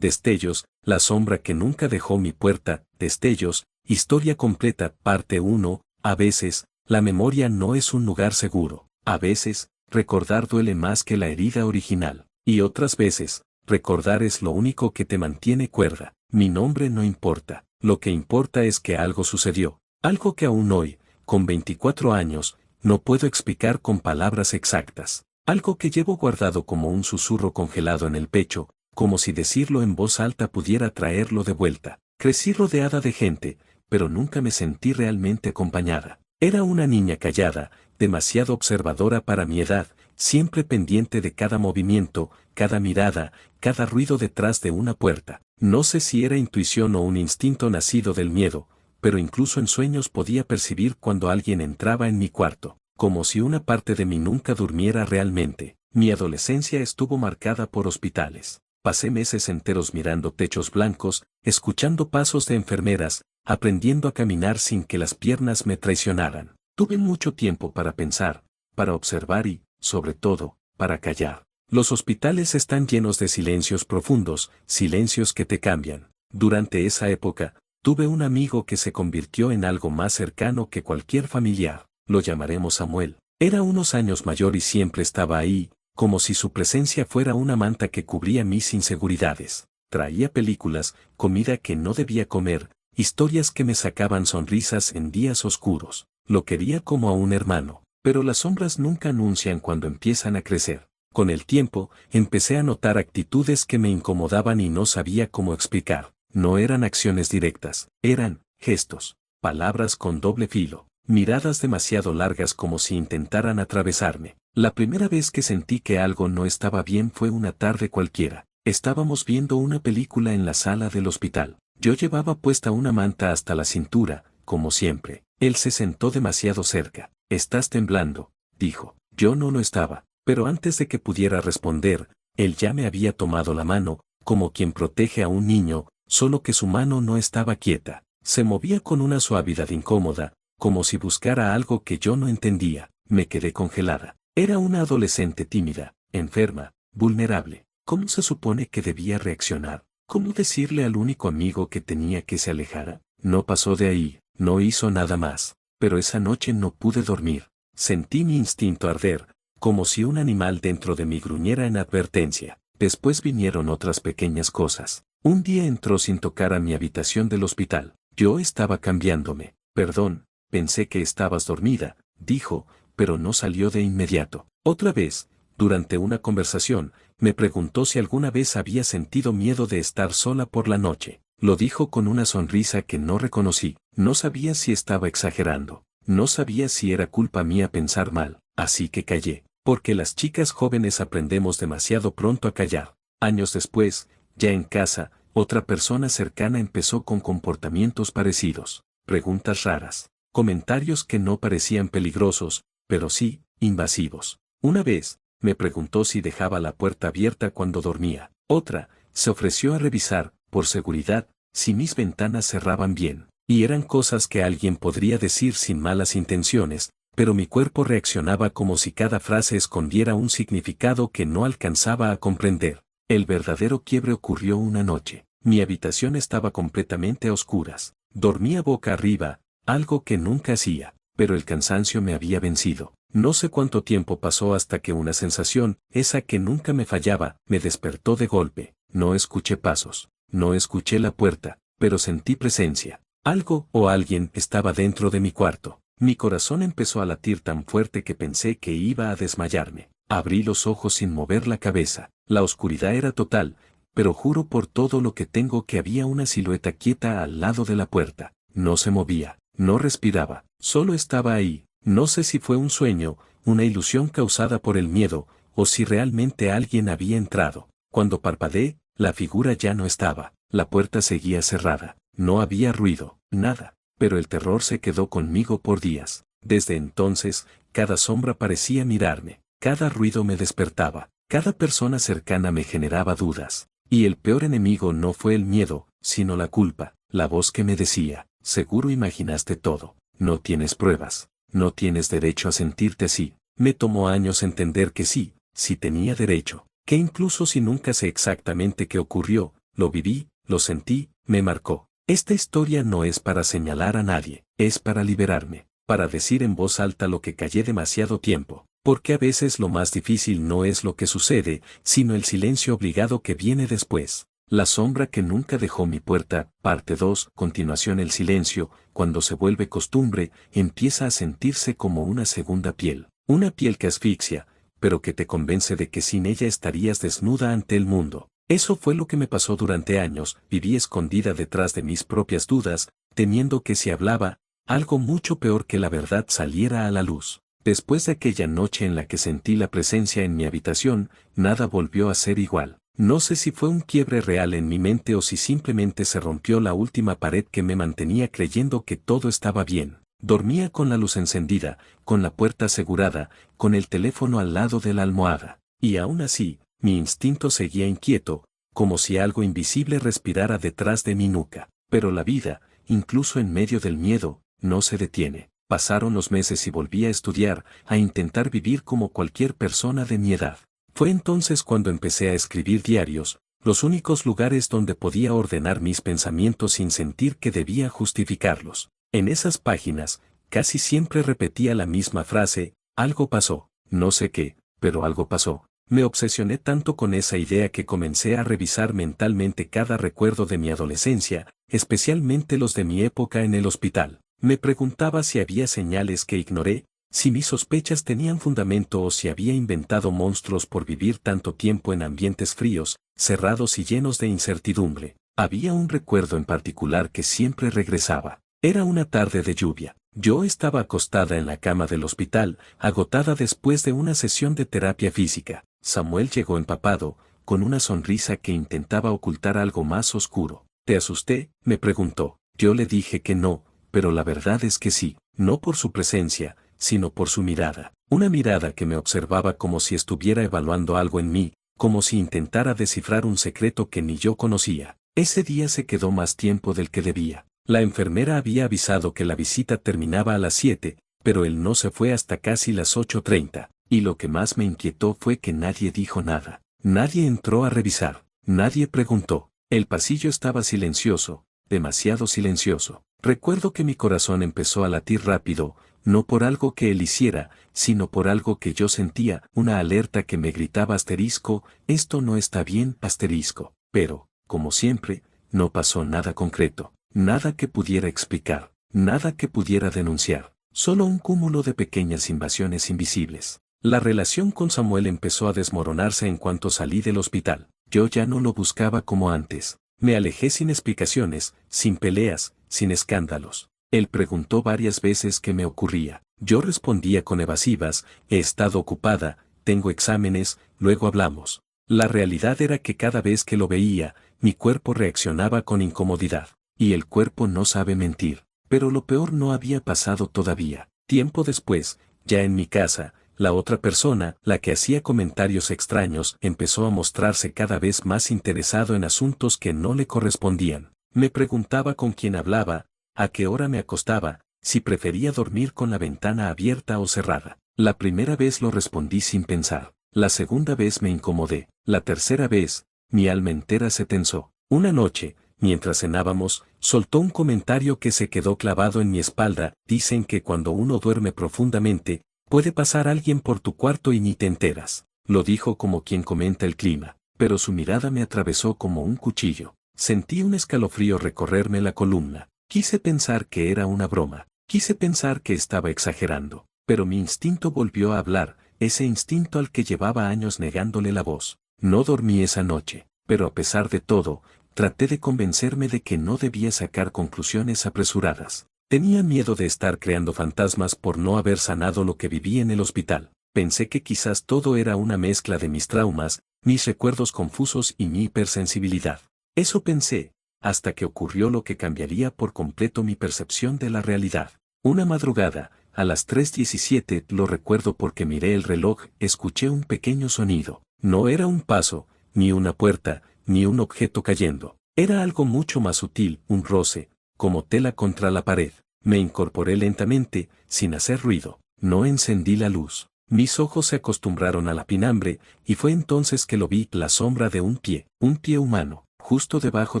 Destellos, la sombra que nunca dejó mi puerta. Destellos, historia completa, parte 1. A veces, la memoria no es un lugar seguro. A veces, recordar duele más que la herida original. Y otras veces, recordar es lo único que te mantiene cuerda. Mi nombre no importa. Lo que importa es que algo sucedió. Algo que aún hoy, con 24 años, no puedo explicar con palabras exactas. Algo que llevo guardado como un susurro congelado en el pecho, como si decirlo en voz alta pudiera traerlo de vuelta. Crecí rodeada de gente, pero nunca me sentí realmente acompañada. Era una niña callada, demasiado observadora para mi edad, siempre pendiente de cada movimiento, cada mirada, cada ruido detrás de una puerta. No sé si era intuición o un instinto nacido del miedo, pero incluso en sueños podía percibir cuando alguien entraba en mi cuarto, como si una parte de mí nunca durmiera realmente. Mi adolescencia estuvo marcada por hospitales. Pasé meses enteros mirando techos blancos, escuchando pasos de enfermeras, aprendiendo a caminar sin que las piernas me traicionaran. Tuve mucho tiempo para pensar, para observar y, sobre todo, para callar. Los hospitales están llenos de silencios profundos, silencios que te cambian. Durante esa época, tuve un amigo que se convirtió en algo más cercano que cualquier familiar. Lo llamaremos Samuel. Era unos años mayor y siempre estaba ahí, como si su presencia fuera una manta que cubría mis inseguridades. Traía películas, comida que no debía comer, historias que me sacaban sonrisas en días oscuros. Lo quería como a un hermano, pero las sombras nunca anuncian cuando empiezan a crecer. Con el tiempo, empecé a notar actitudes que me incomodaban y no sabía cómo explicar. No eran acciones directas, eran gestos, palabras con doble filo, miradas demasiado largas como si intentaran atravesarme. La primera vez que sentí que algo no estaba bien fue una tarde cualquiera. Estábamos viendo una película en la sala del hospital. Yo llevaba puesta una manta hasta la cintura, como siempre. Él se sentó demasiado cerca. «Estás temblando», dijo. Yo no lo estaba, pero antes de que pudiera responder, él ya me había tomado la mano, como quien protege a un niño, solo que su mano no estaba quieta. Se movía con una suavidad incómoda, como si buscara algo que yo no entendía. Me quedé congelada. Era una adolescente tímida, enferma, vulnerable. ¿Cómo se supone que debía reaccionar? ¿Cómo decirle al único amigo que tenía que se alejara? No pasó de ahí, no hizo nada más. Pero esa noche no pude dormir. Sentí mi instinto arder, como si un animal dentro de mí gruñera en advertencia. Después vinieron otras pequeñas cosas. Un día entró sin tocar a mi habitación del hospital. Yo estaba cambiándome. «Perdón, pensé que estabas dormida», dijo, pero no salió de inmediato. Otra vez, durante una conversación, me preguntó si alguna vez había sentido miedo de estar sola por la noche. Lo dijo con una sonrisa que no reconocí. No sabía si estaba exagerando. No sabía si era culpa mía pensar mal, así que callé. Porque las chicas jóvenes aprendemos demasiado pronto a callar. Años después, ya en casa, otra persona cercana empezó con comportamientos parecidos. Preguntas raras. Comentarios que no parecían peligrosos, pero sí, invasivos. Una vez, me preguntó si dejaba la puerta abierta cuando dormía. Otra, se ofreció a revisar, por seguridad, si mis ventanas cerraban bien. Y eran cosas que alguien podría decir sin malas intenciones, pero mi cuerpo reaccionaba como si cada frase escondiera un significado que no alcanzaba a comprender. El verdadero quiebre ocurrió una noche. Mi habitación estaba completamente a oscuras. Dormía boca arriba, algo que nunca hacía, pero el cansancio me había vencido. No sé cuánto tiempo pasó hasta que una sensación, esa que nunca me fallaba, me despertó de golpe. No escuché pasos, no escuché la puerta, pero sentí presencia. Algo o alguien estaba dentro de mi cuarto. Mi corazón empezó a latir tan fuerte que pensé que iba a desmayarme. Abrí los ojos sin mover la cabeza. La oscuridad era total, pero juro por todo lo que tengo que había una silueta quieta al lado de la puerta. No se movía, no respiraba, solo estaba ahí. No sé si fue un sueño, una ilusión causada por el miedo, o si realmente alguien había entrado. Cuando parpadeé, la figura ya no estaba. La puerta seguía cerrada. No había ruido, nada, pero el terror se quedó conmigo por días. Desde entonces, cada sombra parecía mirarme, cada ruido me despertaba, cada persona cercana me generaba dudas. Y el peor enemigo no fue el miedo, sino la culpa, la voz que me decía: «Seguro imaginaste todo, no tienes pruebas, no tienes derecho a sentirte así». Me tomó años entender que sí, sí tenía derecho, que incluso si nunca sé exactamente qué ocurrió, lo viví, lo sentí, me marcó. Esta historia no es para señalar a nadie, es para liberarme, para decir en voz alta lo que callé demasiado tiempo, porque a veces lo más difícil no es lo que sucede, sino el silencio obligado que viene después. La sombra que nunca dejó mi puerta, parte 2, continuación el silencio, cuando se vuelve costumbre, empieza a sentirse como una segunda piel, una piel que asfixia, pero que te convence de que sin ella estarías desnuda ante el mundo. Eso fue lo que me pasó durante años, viví escondida detrás de mis propias dudas, temiendo que si hablaba, algo mucho peor que la verdad saliera a la luz. Después de aquella noche en la que sentí la presencia en mi habitación, nada volvió a ser igual. No sé si fue un quiebre real en mi mente o si simplemente se rompió la última pared que me mantenía creyendo que todo estaba bien. Dormía con la luz encendida, con la puerta asegurada, con el teléfono al lado de la almohada. Y aún así, mi instinto seguía inquieto, como si algo invisible respirara detrás de mi nuca. Pero la vida, incluso en medio del miedo, no se detiene. Pasaron los meses y volví a estudiar, a intentar vivir como cualquier persona de mi edad. Fue entonces cuando empecé a escribir diarios, los únicos lugares donde podía ordenar mis pensamientos sin sentir que debía justificarlos. En esas páginas, casi siempre repetía la misma frase, algo pasó, no sé qué, pero algo pasó. Me obsesioné tanto con esa idea que comencé a revisar mentalmente cada recuerdo de mi adolescencia, especialmente los de mi época en el hospital. Me preguntaba si había señales que ignoré, si mis sospechas tenían fundamento o si había inventado monstruos por vivir tanto tiempo en ambientes fríos, cerrados y llenos de incertidumbre. Había un recuerdo en particular que siempre regresaba. Era una tarde de lluvia. Yo estaba acostada en la cama del hospital, agotada después de una sesión de terapia física. Samuel llegó empapado, con una sonrisa que intentaba ocultar algo más oscuro. ¿Te asusté?, me preguntó. Yo le dije que no, pero la verdad es que sí, no por su presencia, sino por su mirada. Una mirada que me observaba como si estuviera evaluando algo en mí, como si intentara descifrar un secreto que ni yo conocía. Ese día se quedó más tiempo del que debía. La enfermera había avisado que la visita terminaba a las 7, pero él no se fue hasta casi las 8:30, y lo que más me inquietó fue que nadie dijo nada. Nadie entró a revisar, nadie preguntó. El pasillo estaba silencioso, demasiado silencioso. Recuerdo que mi corazón empezó a latir rápido, no por algo que él hiciera, sino por algo que yo sentía, una alerta que me gritaba asterisco, esto no está bien, asterisco. Pero, como siempre, no pasó nada concreto. Nada que pudiera explicar, nada que pudiera denunciar, solo un cúmulo de pequeñas invasiones invisibles. La relación con Samuel empezó a desmoronarse en cuanto salí del hospital. Yo ya no lo buscaba como antes. Me alejé sin explicaciones, sin peleas, sin escándalos. Él preguntó varias veces qué me ocurría. Yo respondía con evasivas, he estado ocupada, tengo exámenes, luego hablamos. La realidad era que cada vez que lo veía, mi cuerpo reaccionaba con incomodidad. Y el cuerpo no sabe mentir. Pero lo peor no había pasado todavía. Tiempo después, ya en mi casa, la otra persona, la que hacía comentarios extraños, empezó a mostrarse cada vez más interesado en asuntos que no le correspondían. Me preguntaba con quién hablaba, a qué hora me acostaba, si prefería dormir con la ventana abierta o cerrada. La primera vez lo respondí sin pensar. La segunda vez me incomodé. La tercera vez, mi alma entera se tensó. Una noche, mientras cenábamos, soltó un comentario que se quedó clavado en mi espalda. Dicen que cuando uno duerme profundamente, puede pasar alguien por tu cuarto y ni te enteras. Lo dijo como quien comenta el clima, pero su mirada me atravesó como un cuchillo. Sentí un escalofrío recorrerme la columna. Quise pensar que era una broma. Quise pensar que estaba exagerando. Pero mi instinto volvió a hablar, ese instinto al que llevaba años negándole la voz. No dormí esa noche, pero a pesar de todo, traté de convencerme de que no debía sacar conclusiones apresuradas. Tenía miedo de estar creando fantasmas por no haber sanado lo que viví en el hospital. Pensé que quizás todo era una mezcla de mis traumas, mis recuerdos confusos y mi hipersensibilidad. Eso pensé, hasta que ocurrió lo que cambiaría por completo mi percepción de la realidad. Una madrugada, a las 3:17, lo recuerdo porque miré el reloj, escuché un pequeño sonido. No era un paso, ni una puerta, ni un objeto cayendo. Era algo mucho más sutil, un roce, como tela contra la pared. Me incorporé lentamente, sin hacer ruido. No encendí la luz. Mis ojos se acostumbraron a la pinambre, y fue entonces que lo vi, la sombra de un pie humano, justo debajo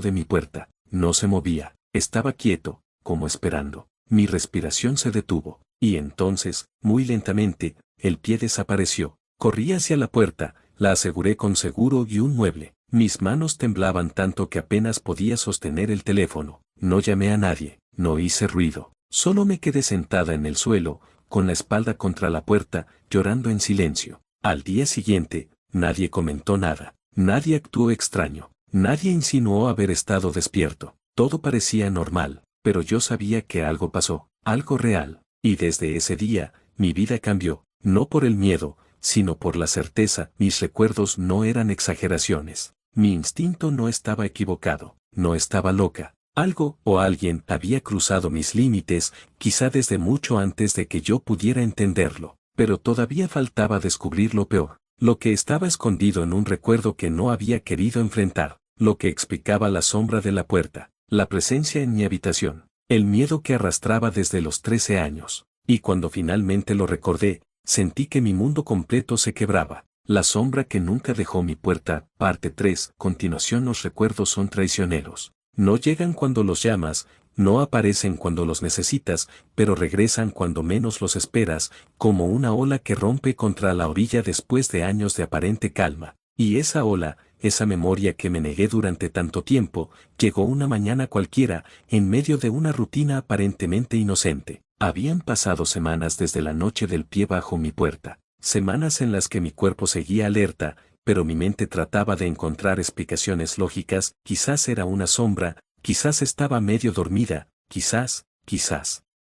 de mi puerta. No se movía, estaba quieto, como esperando. Mi respiración se detuvo, y entonces, muy lentamente, el pie desapareció. Corrí hacia la puerta, la aseguré con seguro y un mueble. Mis manos temblaban tanto que apenas podía sostener el teléfono. No llamé a nadie, no hice ruido. Solo me quedé sentada en el suelo, con la espalda contra la puerta, llorando en silencio. Al día siguiente, nadie comentó nada. Nadie actuó extraño. Nadie insinuó haber estado despierto. Todo parecía normal, pero yo sabía que algo pasó, algo real. Y desde ese día, mi vida cambió, no por el miedo, sino por la certeza. Mis recuerdos no eran exageraciones. Mi instinto no estaba equivocado, no estaba loca. Algo o alguien había cruzado mis límites, quizá desde mucho antes de que yo pudiera entenderlo, pero todavía faltaba descubrir lo peor, lo que estaba escondido en un recuerdo que no había querido enfrentar, lo que explicaba la sombra de la puerta, la presencia en mi habitación, el miedo que arrastraba desde los 13 años, y cuando finalmente lo recordé, sentí que mi mundo completo se quebraba. La sombra que nunca dejó mi puerta, parte 3. Continuación. Los recuerdos son traicioneros. No llegan cuando los llamas, no aparecen cuando los necesitas, pero regresan cuando menos los esperas, como una ola que rompe contra la orilla después de años de aparente calma. Y esa ola, esa memoria que me negué durante tanto tiempo, llegó una mañana cualquiera, en medio de una rutina aparentemente inocente. Habían pasado semanas desde la noche del pie bajo mi puerta. Semanas en las que mi cuerpo seguía alerta, pero mi mente trataba de encontrar explicaciones lógicas. Quizás era una sombra, quizás estaba medio dormida, quizás,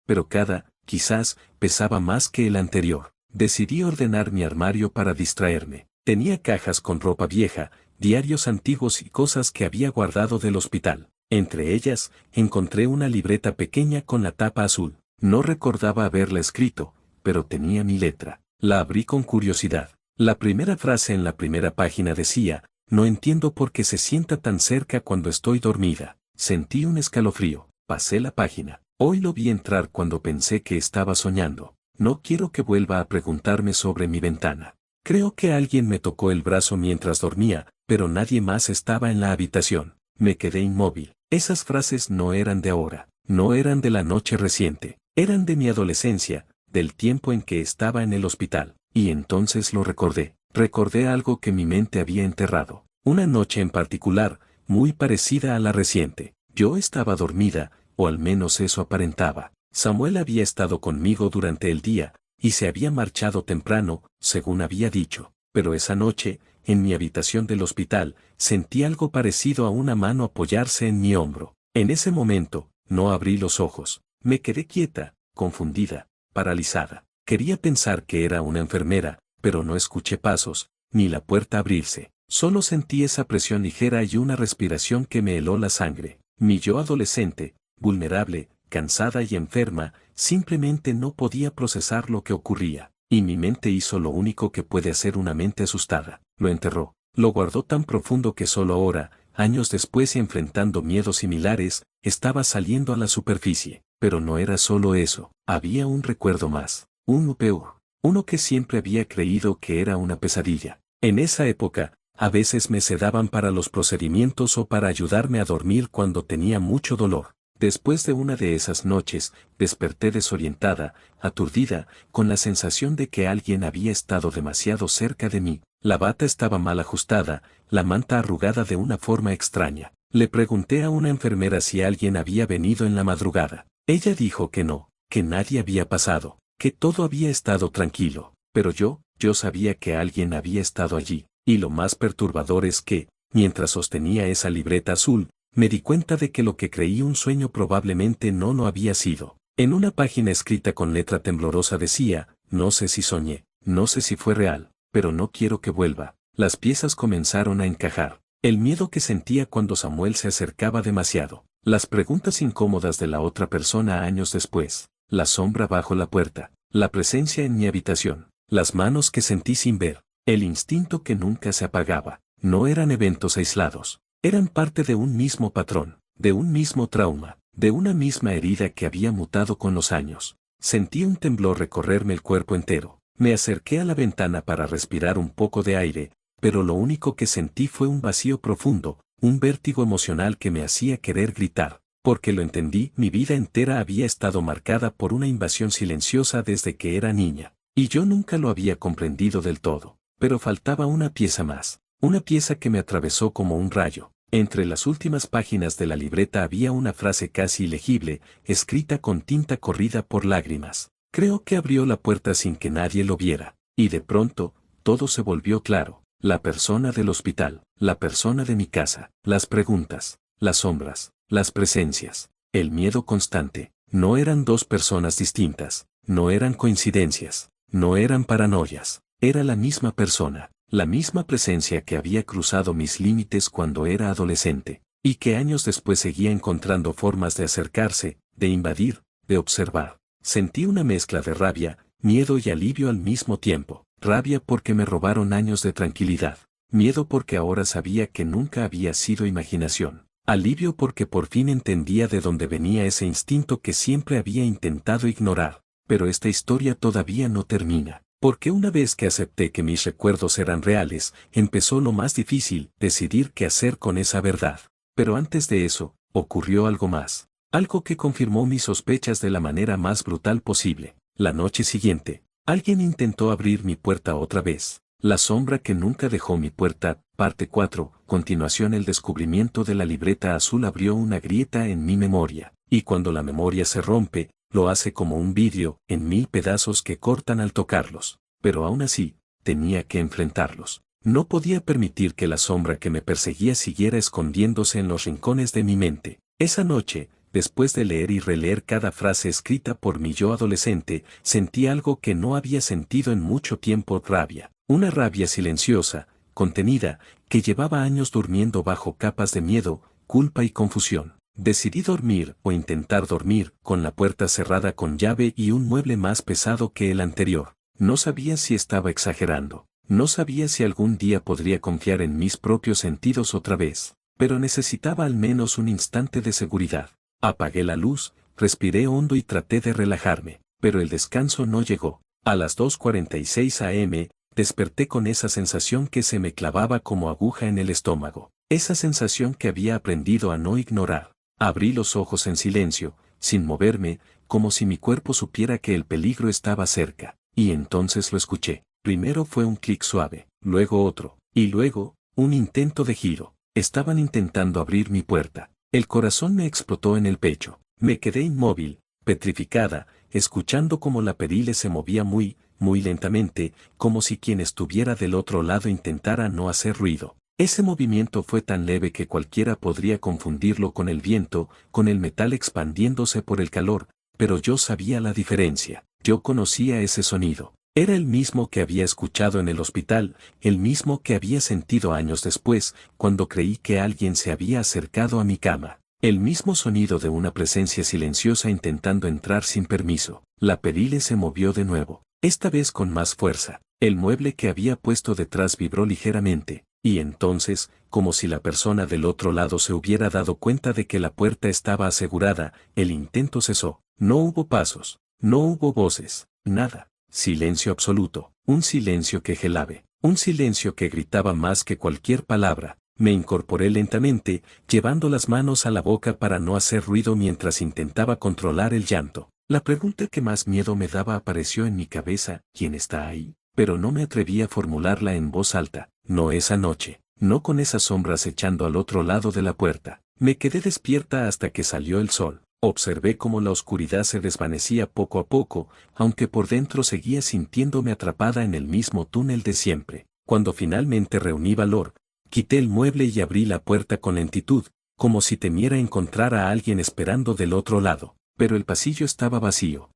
pero cada, quizás, pesaba más que el anterior. Decidí ordenar mi armario para distraerme. Tenía cajas con ropa vieja, diarios antiguos y cosas que había guardado del hospital. Entre ellas, encontré una libreta pequeña con la tapa azul. No recordaba haberla escrito, pero tenía mi letra. La abrí con curiosidad. La primera frase en la primera página decía: no entiendo por qué se sienta tan cerca cuando estoy dormida. Sentí un escalofrío. Pasé la página. Hoy lo vi entrar cuando pensé que estaba soñando. No quiero que vuelva a preguntarme sobre mi ventana. Creo que alguien me tocó el brazo mientras dormía, pero nadie más estaba en la habitación. Me quedé inmóvil. Esas frases no eran de ahora, no eran de la noche reciente, eran de mi adolescencia, del tiempo en que estaba en el hospital. Y entonces lo recordé. Recordé algo que mi mente había enterrado. Una noche en particular, muy parecida a la reciente. Yo estaba dormida, o al menos eso aparentaba. Samuel había estado conmigo durante el día, y se había marchado temprano, según había dicho. Pero esa noche, en mi habitación del hospital, sentí algo parecido a una mano apoyarse en mi hombro. En ese momento, no abrí los ojos. Me quedé quieta, confundida, paralizada. Quería pensar que era una enfermera, pero no escuché pasos, ni la puerta abrirse. Solo sentí esa presión ligera y una respiración que me heló la sangre. Mi yo adolescente, vulnerable, cansada y enferma, simplemente no podía procesar lo que ocurría. Y mi mente hizo lo único que puede hacer una mente asustada. Lo enterró. Lo guardó tan profundo que solo ahora, años después y enfrentando miedos similares, estaba saliendo a la superficie. Pero no era solo eso. Había un recuerdo más. Uno peor. Uno que siempre había creído que era una pesadilla. En esa época, a veces me sedaban para los procedimientos o para ayudarme a dormir cuando tenía mucho dolor. Después de una de esas noches, desperté desorientada, aturdida, con la sensación de que alguien había estado demasiado cerca de mí. La bata estaba mal ajustada, la manta arrugada de una forma extraña. Le pregunté a una enfermera si alguien había venido en la madrugada. Ella dijo que no, que nadie había pasado, que todo había estado tranquilo. Pero yo sabía que alguien había estado allí. Y lo más perturbador es que, mientras sostenía esa libreta azul, me di cuenta de que lo que creí un sueño probablemente no lo había sido. En una página escrita con letra temblorosa decía: no sé si soñé, no sé si fue real, pero no quiero que vuelva. Las piezas comenzaron a encajar. El miedo que sentía cuando Samuel se acercaba demasiado. Las preguntas incómodas de la otra persona años después. La sombra bajo la puerta. La presencia en mi habitación. Las manos que sentí sin ver. El instinto que nunca se apagaba. No eran eventos aislados. Eran parte de un mismo patrón, de un mismo trauma, de una misma herida que había mutado con los años. Sentí un temblor recorrerme el cuerpo entero. Me acerqué a la ventana para respirar un poco de aire, pero lo único que sentí fue un vacío profundo, un vértigo emocional que me hacía querer gritar. Porque lo entendí, mi vida entera había estado marcada por una invasión silenciosa desde que era niña, y yo nunca lo había comprendido del todo. Pero faltaba una pieza más, una pieza que me atravesó como un rayo. Entre las últimas páginas de la libreta había una frase casi ilegible, escrita con tinta corrida por lágrimas. Creo que abrió la puerta sin que nadie lo viera, y de pronto, todo se volvió claro. La persona del hospital, la persona de mi casa, las preguntas, las sombras, las presencias, el miedo constante. No eran dos personas distintas, no eran coincidencias, no eran paranoias, era la misma persona, la misma presencia que había cruzado mis límites cuando era adolescente, y que años después seguía encontrando formas de acercarse, de invadir, de observar. Sentí una mezcla de rabia, miedo y alivio al mismo tiempo. Rabia porque me robaron años de tranquilidad. Miedo porque ahora sabía que nunca había sido imaginación. Alivio porque por fin entendía de dónde venía ese instinto que siempre había intentado ignorar. Pero esta historia todavía no termina. Porque una vez que acepté que mis recuerdos eran reales, empezó lo más difícil, decidir qué hacer con esa verdad. Pero antes de eso, ocurrió algo más. Algo que confirmó mis sospechas de la manera más brutal posible. La noche siguiente, alguien intentó abrir mi puerta otra vez. La sombra que nunca dejó mi puerta, parte 4, continuación el descubrimiento de la libreta azul abrió una grieta en mi memoria, y cuando la memoria se rompe, lo hace como un vidrio, en 1000 pedazos que cortan al tocarlos. Pero aún así, tenía que enfrentarlos. No podía permitir que la sombra que me perseguía siguiera escondiéndose en los rincones de mi mente. Esa noche, después de leer y releer cada frase escrita por mi yo adolescente, sentí algo que no había sentido en mucho tiempo: rabia. Una rabia silenciosa, contenida, que llevaba años durmiendo bajo capas de miedo, culpa y confusión. Decidí dormir o intentar dormir con la puerta cerrada con llave y un mueble más pesado que el anterior. No sabía si estaba exagerando. No sabía si algún día podría confiar en mis propios sentidos otra vez. Pero necesitaba al menos un instante de seguridad. Apagué la luz, respiré hondo y traté de relajarme, pero el descanso no llegó. A las 2:46 am, desperté con esa sensación que se me clavaba como aguja en el estómago, esa sensación que había aprendido a no ignorar. Abrí los ojos en silencio, sin moverme, como si mi cuerpo supiera que el peligro estaba cerca, y entonces lo escuché. Primero fue un clic suave, luego otro, y luego, un intento de giro. Estaban intentando abrir mi puerta. El corazón me explotó en el pecho. Me quedé inmóvil, petrificada, escuchando cómo la perilla se movía muy lentamente, como si quien estuviera del otro lado intentara no hacer ruido. Ese movimiento fue tan leve que cualquiera podría confundirlo con el viento, con el metal expandiéndose por el calor, pero yo sabía la diferencia. Yo conocía ese sonido. Era el mismo que había escuchado en el hospital, el mismo que había sentido años después, cuando creí que alguien se había acercado a mi cama. El mismo sonido de una presencia silenciosa intentando entrar sin permiso. La perilla se movió de nuevo, esta vez con más fuerza. El mueble que había puesto detrás vibró ligeramente, y entonces, como si la persona del otro lado se hubiera dado cuenta de que la puerta estaba asegurada, el intento cesó. No hubo pasos, no hubo voces, nada. Silencio absoluto, un silencio que gelaba, un silencio que gritaba más que cualquier palabra. Me incorporé lentamente, llevando las manos a la boca para no hacer ruido mientras intentaba controlar el llanto. La pregunta que más miedo me daba apareció en mi cabeza: ¿quién está ahí? Pero no me atreví a formularla en voz alta. No esa noche, no con esas sombras echando al otro lado de la puerta. Me quedé despierta hasta que salió el sol. Observé cómo la oscuridad se desvanecía poco a poco, aunque por dentro seguía sintiéndome atrapada en el mismo túnel de siempre. Cuando finalmente reuní valor, quité el mueble y abrí la puerta con lentitud, como si temiera encontrar a alguien esperando del otro lado. Pero el pasillo estaba vacío,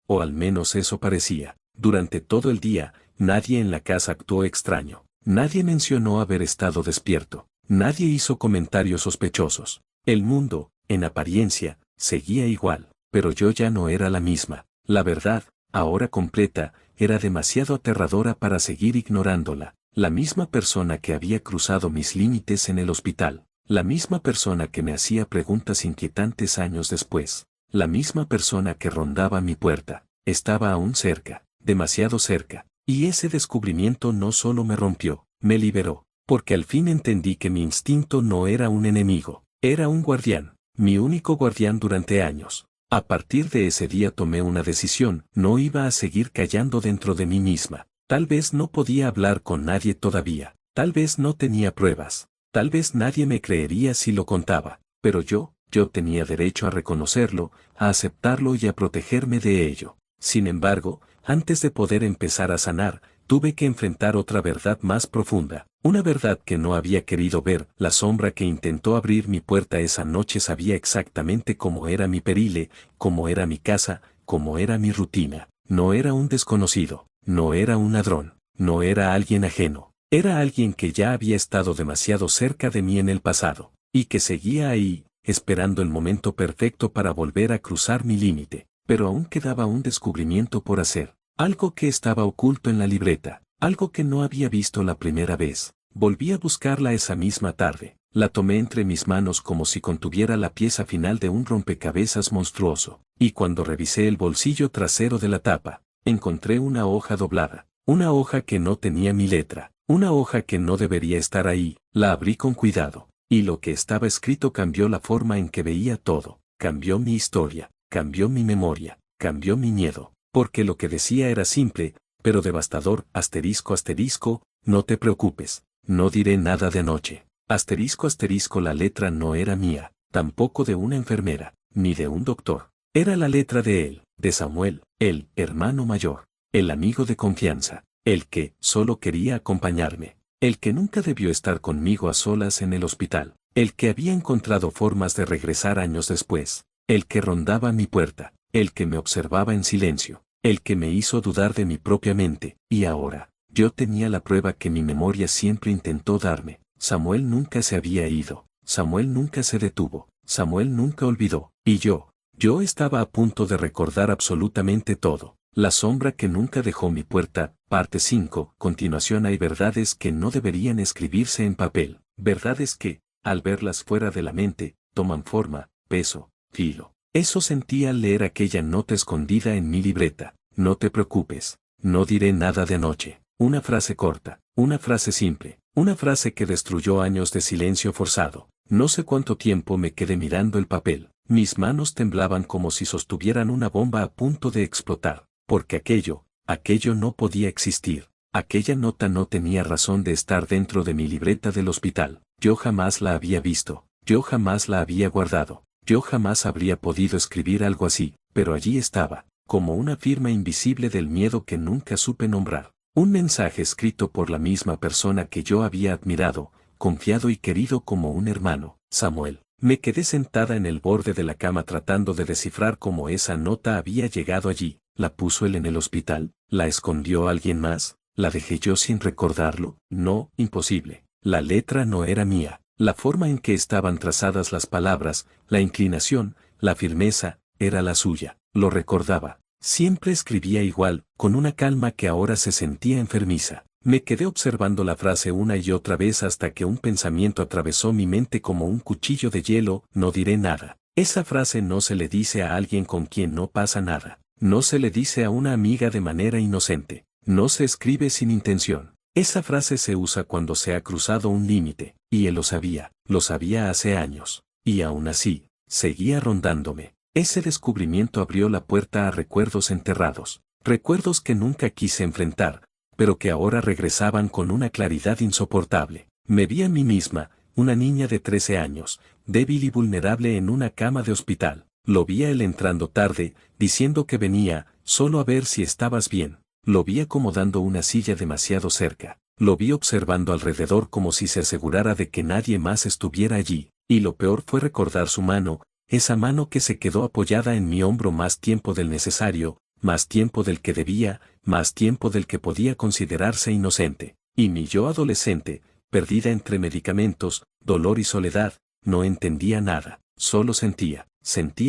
o al menos eso parecía. Durante todo el día, nadie en la casa actuó extraño. Nadie mencionó haber estado despierto. Nadie hizo comentarios sospechosos. El mundo, en apariencia, seguía igual, pero yo ya no era la misma. La verdad, ahora completa, era demasiado aterradora para seguir ignorándola. La misma persona que había cruzado mis límites en el hospital. La misma persona que me hacía preguntas inquietantes años después. La misma persona que rondaba mi puerta. Estaba aún cerca, demasiado cerca. Y ese descubrimiento no solo me rompió, me liberó. porque al fin entendí que mi instinto no era un enemigo, era un guardián, mi único guardián durante años. A partir de ese día tomé una decisión, no iba a seguir callando dentro de mí misma. Tal vez no podía hablar con nadie todavía, tal vez no tenía pruebas, tal vez nadie me creería si lo contaba, pero yo tenía derecho a reconocerlo, a aceptarlo y a protegerme de ello. Sin embargo, antes de poder empezar a sanar, tuve que enfrentar otra verdad más profunda, una verdad que no había querido ver. La sombra que intentó abrir mi puerta esa noche sabía exactamente cómo era mi perile, cómo era mi casa, cómo era mi rutina. No era un desconocido, no era un ladrón, no era alguien ajeno, era alguien que ya había estado demasiado cerca de mí en el pasado, y que seguía ahí, esperando el momento perfecto para volver a cruzar mi límite. Pero aún quedaba un descubrimiento por hacer. Algo que estaba oculto en la libreta, algo que no había visto la primera vez. Volví a buscarla esa misma tarde. La tomé entre mis manos como si contuviera la pieza final de un rompecabezas monstruoso, y cuando revisé el bolsillo trasero de la tapa, encontré una hoja doblada, una hoja que no tenía mi letra, una hoja que no debería estar ahí. La abrí con cuidado, y lo que estaba escrito cambió la forma en que veía todo, cambió mi historia, cambió mi memoria, cambió mi miedo. Porque lo que decía era simple, pero devastador. Asterisco asterisco, no te preocupes, no diré nada de anoche. Asterisco asterisco, la letra no era mía, tampoco de una enfermera, ni de un doctor. Era la letra de él, de Samuel, el hermano mayor, el amigo de confianza, el que solo quería acompañarme, el que nunca debió estar conmigo a solas en el hospital, el que había encontrado formas de regresar años después, el que rondaba mi puerta, el que me observaba en silencio, el que me hizo dudar de mi propia mente. Y ahora, yo tenía la prueba que mi memoria siempre intentó darme. Samuel nunca se había ido, Samuel nunca se detuvo, Samuel nunca olvidó, y yo estaba a punto de recordar absolutamente todo. La sombra que nunca dejó mi puerta, parte 5. Continuación. Hay verdades que no deberían escribirse en papel, verdades que, al verlas fuera de la mente, toman forma, peso, filo. Eso sentí al leer aquella nota escondida en mi libreta. No te preocupes, no diré nada de anoche. Una frase corta, una frase simple, una frase que destruyó años de silencio forzado. No sé cuánto tiempo me quedé mirando el papel. Mis manos temblaban como si sostuvieran una bomba a punto de explotar, porque aquello no podía existir. Aquella nota no tenía razón de estar dentro de mi libreta del hospital. Yo jamás la había visto, yo jamás la había guardado. Yo jamás habría podido escribir algo así, pero allí estaba, como una firma invisible del miedo que nunca supe nombrar. Un mensaje escrito por la misma persona que yo había admirado, confiado y querido como un hermano, Samuel. Me quedé sentada en el borde de la cama tratando de descifrar cómo esa nota había llegado allí. ¿La puso él en el hospital? ¿La escondió alguien más? ¿La dejé yo sin recordarlo? No, imposible. La letra no era mía. La forma en que estaban trazadas las palabras, la inclinación, la firmeza, era la suya. Lo recordaba. Siempre escribía igual, con una calma que ahora se sentía enfermiza. Me quedé observando la frase una y otra vez hasta que un pensamiento atravesó mi mente como un cuchillo de hielo. No diré nada. Esa frase no se le dice a alguien con quien no pasa nada. No se le dice a una amiga de manera inocente. No se escribe sin intención. Esa frase se usa cuando se ha cruzado un límite, y él lo sabía hace años, y aún así, seguía rondándome. Ese descubrimiento abrió la puerta a recuerdos enterrados, recuerdos que nunca quise enfrentar, pero que ahora regresaban con una claridad insoportable. Me vi a mí misma, una niña de 13 años, débil y vulnerable en una cama de hospital. Lo vi a él entrando tarde, diciendo que venía, solo a ver si estabas bien. Lo vi acomodando una silla demasiado cerca. Lo vi observando alrededor como si se asegurara de que nadie más estuviera allí. Y lo peor fue recordar su mano, esa mano que se quedó apoyada en mi hombro más tiempo del necesario, más tiempo del que debía, más tiempo del que podía considerarse inocente. Y mi yo adolescente, perdida entre medicamentos, dolor y soledad, no entendía nada. Solo sentía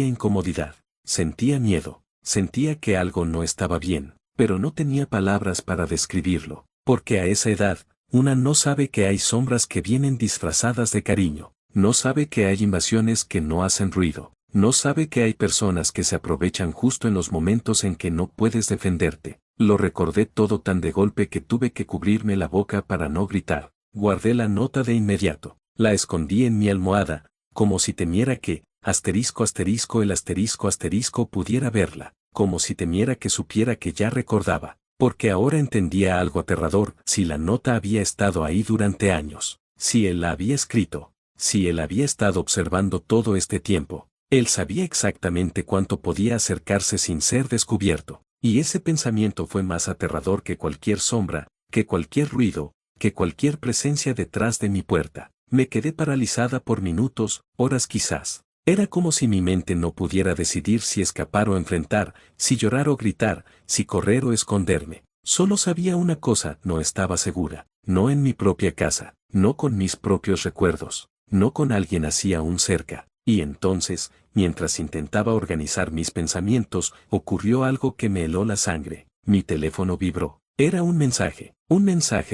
incomodidad, sentía miedo, sentía que algo no estaba bien, pero no tenía palabras para describirlo, porque a esa edad, una no sabe que hay sombras que vienen disfrazadas de cariño, no sabe que hay invasiones que no hacen ruido, no sabe que hay personas que se aprovechan justo en los momentos en que no puedes defenderte. Lo recordé todo tan de golpe que tuve que cubrirme la boca para no gritar. Guardé la nota de inmediato. La escondí en mi almohada, como si temiera que, el asterisco pudiera verla, como si temiera que supiera que ya recordaba, porque ahora entendía algo aterrador: si la nota había estado ahí durante años, si él la había escrito, si él había estado observando todo este tiempo, él sabía exactamente cuánto podía acercarse sin ser descubierto. Y ese pensamiento fue más aterrador que cualquier sombra, que cualquier ruido, que cualquier presencia detrás de mi puerta. Me quedé paralizada por minutos, horas quizás. Era como si mi mente no pudiera decidir si escapar o enfrentar, si llorar o gritar, si correr o esconderme. Solo sabía una cosa: no estaba segura, no en mi propia casa, no con mis propios recuerdos, no con alguien así aún cerca. Y entonces, mientras intentaba organizar mis pensamientos, ocurrió algo que me heló la sangre. Mi teléfono vibró. Era un mensaje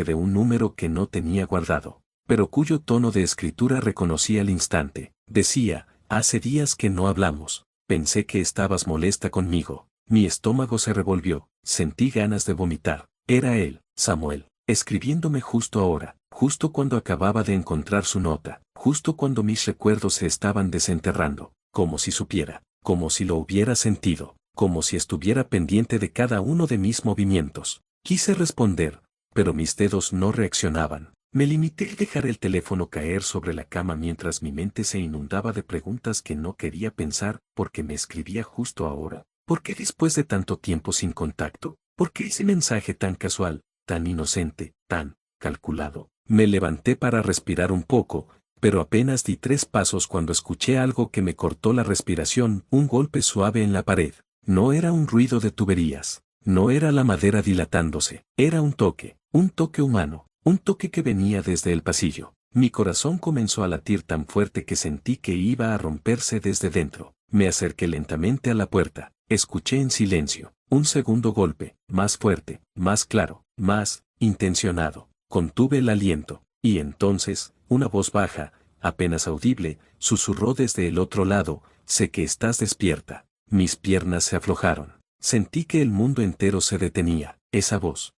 de un número que no tenía guardado, pero cuyo tono de escritura reconocí al instante. Decía: hace días que no hablamos. Pensé que estabas molesta conmigo. Mi estómago se revolvió. Sentí ganas de vomitar. Era él, Samuel, escribiéndome justo ahora, justo cuando acababa de encontrar su nota, justo cuando mis recuerdos se estaban desenterrando, como si supiera, como si lo hubiera sentido, como si estuviera pendiente de cada uno de mis movimientos. Quise responder, pero mis dedos no reaccionaban. Me limité a dejar el teléfono caer sobre la cama mientras mi mente se inundaba de preguntas que no quería pensar. ¿Por qué me escribía justo ahora? ¿Por qué después de tanto tiempo sin contacto? ¿Por qué ese mensaje tan casual, tan inocente, tan calculado? Me levanté para respirar un poco, pero apenas di 3 pasos cuando escuché algo que me cortó la respiración: un golpe suave en la pared. No era un ruido de tuberías, no era la madera dilatándose, era un toque humano, un toque que venía desde el pasillo. Mi corazón comenzó a latir tan fuerte que sentí que iba a romperse desde dentro. Me acerqué lentamente a la puerta, escuché en silencio. Un segundo golpe, más fuerte, más claro, más intencionado. Contuve el aliento, y entonces, una voz baja, apenas audible, susurró desde el otro lado: sé que estás despierta. Mis piernas se aflojaron. Sentí que el mundo entero se detenía. Esa voz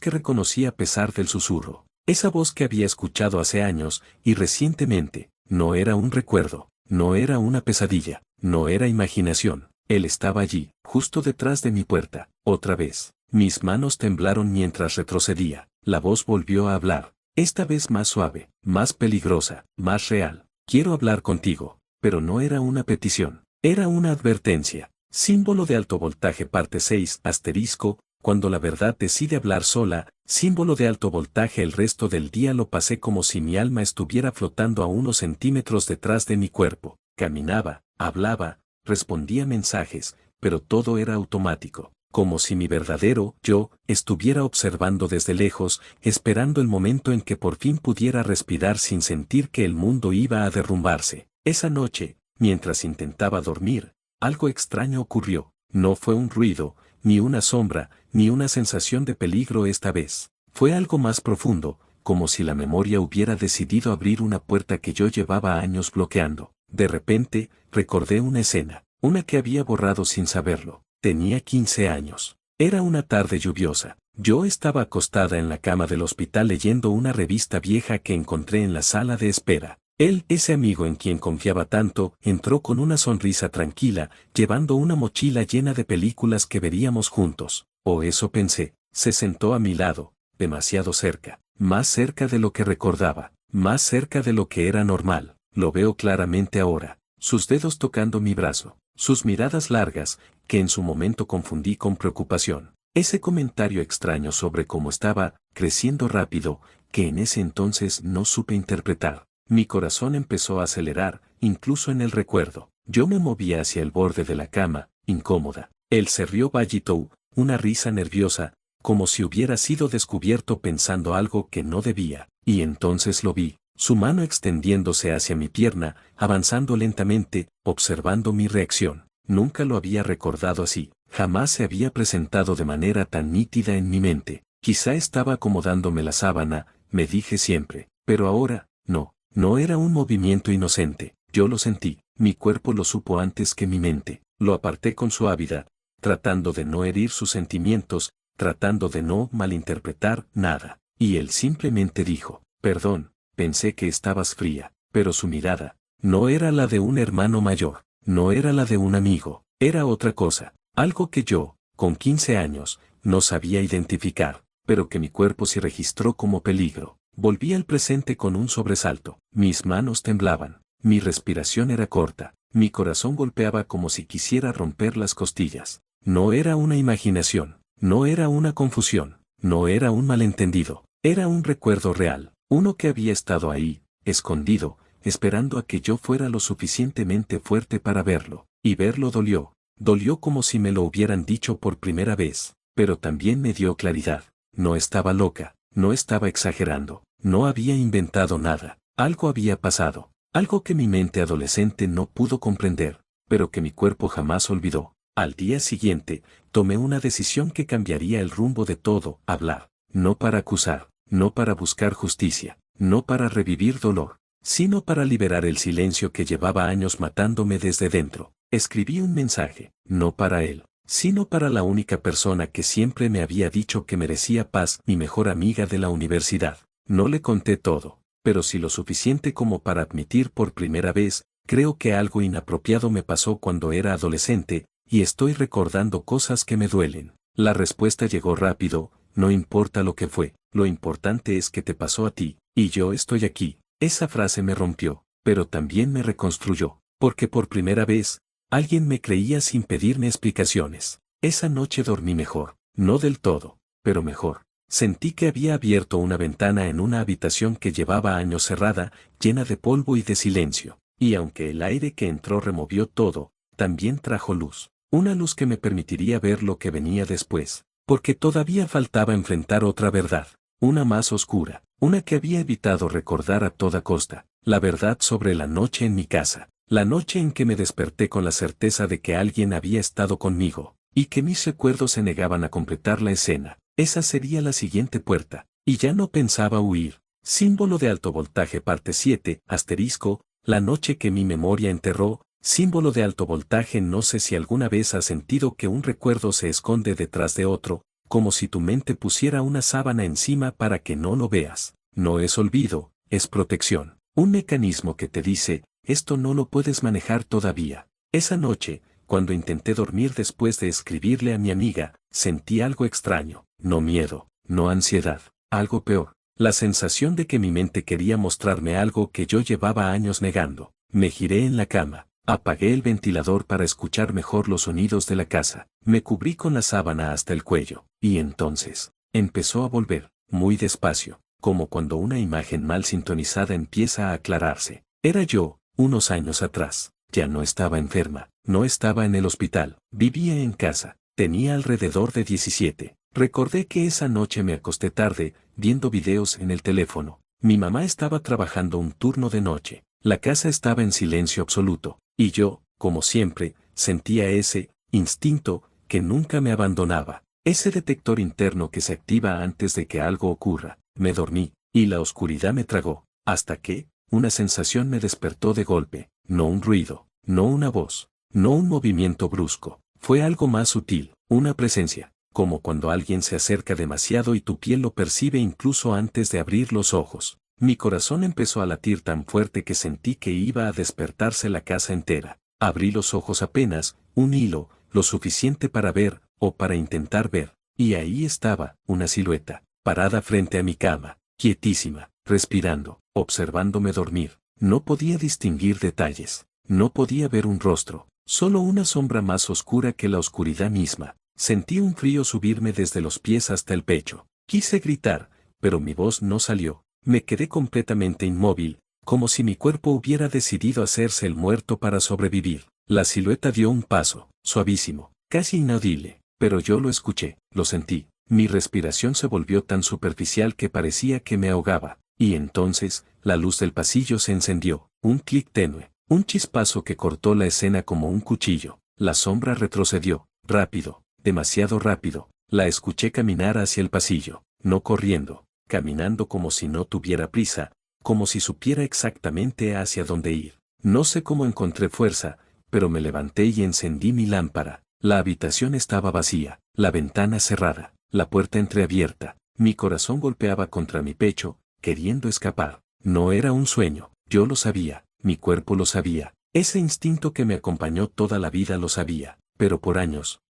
que reconocí a pesar del susurro, esa voz que había escuchado hace años y recientemente, no era un recuerdo, no era una pesadilla, no era imaginación. Él estaba allí, justo detrás de mi puerta, otra vez. Mis manos temblaron mientras retrocedía. La voz volvió a hablar, esta vez más suave, más peligrosa, más real. Quiero hablar contigo. Pero no era una petición, era una advertencia. Símbolo de alto voltaje parte 6, asterisco, cuando la verdad decide hablar sola. Símbolo de alto voltaje. El resto del día lo pasé como si mi alma estuviera flotando a unos centímetros detrás de mi cuerpo. Caminaba, hablaba, respondía mensajes, pero todo era automático, como si mi verdadero yo estuviera observando desde lejos, esperando el momento en que por fin pudiera respirar sin sentir que el mundo iba a derrumbarse. Esa noche, mientras intentaba dormir, algo extraño ocurrió. No fue un ruido, ni una sombra, ni una sensación de peligro esta vez. Fue algo más profundo, como si la memoria hubiera decidido abrir una puerta que yo llevaba años bloqueando. De repente, recordé una escena, una que había borrado sin saberlo. Tenía 15 años. Era una tarde lluviosa. Yo estaba acostada en la cama del hospital leyendo una revista vieja que encontré en la sala de espera. Él, ese amigo en quien confiaba tanto, entró con una sonrisa tranquila, llevando una mochila llena de películas que veríamos juntos. O eso pensé. Se sentó a mi lado, demasiado cerca, más cerca de lo que recordaba, más cerca de lo que era normal. Lo veo claramente ahora. Sus dedos tocando mi brazo, sus miradas largas, que en su momento confundí con preocupación. Ese comentario extraño sobre cómo estaba creciendo rápido, que en ese entonces no supe interpretar. Mi corazón empezó a acelerar, incluso en el recuerdo. Yo me movía hacia el borde de la cama, incómoda. Él se rió bajito, una risa nerviosa, como si hubiera sido descubierto pensando algo que no debía. Y entonces lo vi, su mano extendiéndose hacia mi pierna, avanzando lentamente, observando mi reacción. Nunca lo había recordado así, jamás se había presentado de manera tan nítida en mi mente. Quizá estaba acomodándome la sábana, me dije siempre, pero ahora, no. No era un movimiento inocente, yo lo sentí, mi cuerpo lo supo antes que mi mente. Lo aparté con suavidad, tratando de no herir sus sentimientos, tratando de no malinterpretar nada. Y él simplemente dijo: Perdón, pensé que estabas fría, pero su mirada no era la de un hermano mayor, no era la de un amigo, era otra cosa, algo que yo, con 15 años, no sabía identificar, pero que mi cuerpo sí registró como peligro. Volví al presente con un sobresalto, mis manos temblaban, mi respiración era corta, mi corazón golpeaba como si quisiera romper las costillas. No era una imaginación, no era una confusión, no era un malentendido, era un recuerdo real, uno que había estado ahí, escondido, esperando a que yo fuera lo suficientemente fuerte para verlo, y verlo dolió como si me lo hubieran dicho por primera vez, pero también me dio claridad, no estaba loca, no estaba exagerando, no había inventado nada, algo había pasado, algo que mi mente adolescente no pudo comprender, pero que mi cuerpo jamás olvidó. Al día siguiente, tomé una decisión que cambiaría el rumbo de todo, hablar, no para acusar, no para buscar justicia, no para revivir dolor, sino para liberar el silencio que llevaba años matándome desde dentro. Escribí un mensaje, no para él, sino para la única persona que siempre me había dicho que merecía paz, mi mejor amiga de la universidad. No le conté todo, pero sí lo suficiente como para admitir por primera vez, creo que algo inapropiado me pasó cuando era adolescente, y estoy recordando cosas que me duelen. La respuesta llegó rápido, no importa lo que fue, lo importante es que te pasó a ti, y yo estoy aquí. Esa frase me rompió, pero también me reconstruyó, porque por primera vez, alguien me creía sin pedirme explicaciones. Esa noche dormí mejor, no del todo, pero mejor. Sentí que había abierto una ventana en una habitación que llevaba años cerrada, llena de polvo y de silencio, y aunque el aire que entró removió todo, también trajo luz. Una luz que me permitiría ver lo que venía después, porque todavía faltaba enfrentar otra verdad, una más oscura, una que había evitado recordar a toda costa, la verdad sobre la noche en mi casa, la noche en que me desperté con la certeza de que alguien había estado conmigo, y que mis recuerdos se negaban a completar la escena. Esa sería la siguiente puerta, y ya no pensaba huir. Símbolo de alto voltaje parte 7, asterisco, la noche que mi memoria enterró. Símbolo de alto voltaje. No sé si alguna vez has sentido que un recuerdo se esconde detrás de otro, como si tu mente pusiera una sábana encima para que no lo veas. No es olvido, es protección. Un mecanismo que te dice, esto no lo puedes manejar todavía. Esa noche, cuando intenté dormir después de escribirle a mi amiga, sentí algo extraño, no miedo, no ansiedad, algo peor, la sensación de que mi mente quería mostrarme algo que yo llevaba años negando. Me giré en la cama. Apagué el ventilador para escuchar mejor los sonidos de la casa, me cubrí con la sábana hasta el cuello, y entonces, empezó a volver, muy despacio, como cuando una imagen mal sintonizada empieza a aclararse. Era yo, unos años atrás, ya no estaba enferma, no estaba en el hospital, vivía en casa, tenía alrededor de 17. Recordé que esa noche me acosté tarde, viendo videos en el teléfono. Mi mamá estaba trabajando un turno de noche, la casa estaba en silencio absoluto. Y yo, como siempre, sentía ese instinto que nunca me abandonaba, ese detector interno que se activa antes de que algo ocurra. Me dormí, y la oscuridad me tragó, hasta que, una sensación me despertó de golpe, no un ruido, no una voz, no un movimiento brusco, fue algo más sutil, una presencia, como cuando alguien se acerca demasiado y tu piel lo percibe incluso antes de abrir los ojos. Mi corazón empezó a latir tan fuerte que sentí que iba a despertarse la casa entera. Abrí los ojos apenas, un hilo, lo suficiente para ver, o para intentar ver, y ahí estaba, una silueta, parada frente a mi cama, quietísima, respirando, observándome dormir. No podía distinguir detalles, no podía ver un rostro, solo una sombra más oscura que la oscuridad misma. Sentí un frío subirme desde los pies hasta el pecho. Quise gritar, pero mi voz no salió. Me quedé completamente inmóvil, como si mi cuerpo hubiera decidido hacerse el muerto para sobrevivir. La silueta dio un paso, suavísimo, casi inaudible, pero yo lo escuché, lo sentí. Mi respiración se volvió tan superficial que parecía que me ahogaba, y entonces, la luz del pasillo se encendió, un clic tenue, un chispazo que cortó la escena como un cuchillo. La sombra retrocedió, rápido, demasiado rápido. La escuché caminar hacia el pasillo, no corriendo, caminando como si no tuviera prisa, como si supiera exactamente hacia dónde ir. No sé cómo encontré fuerza, pero me levanté y encendí mi lámpara. La habitación estaba vacía, la ventana cerrada, la puerta entreabierta. Mi corazón golpeaba contra mi pecho, queriendo escapar. No era un sueño, yo lo sabía, mi cuerpo lo sabía, ese instinto que me acompañó toda la vida lo sabía, pero por años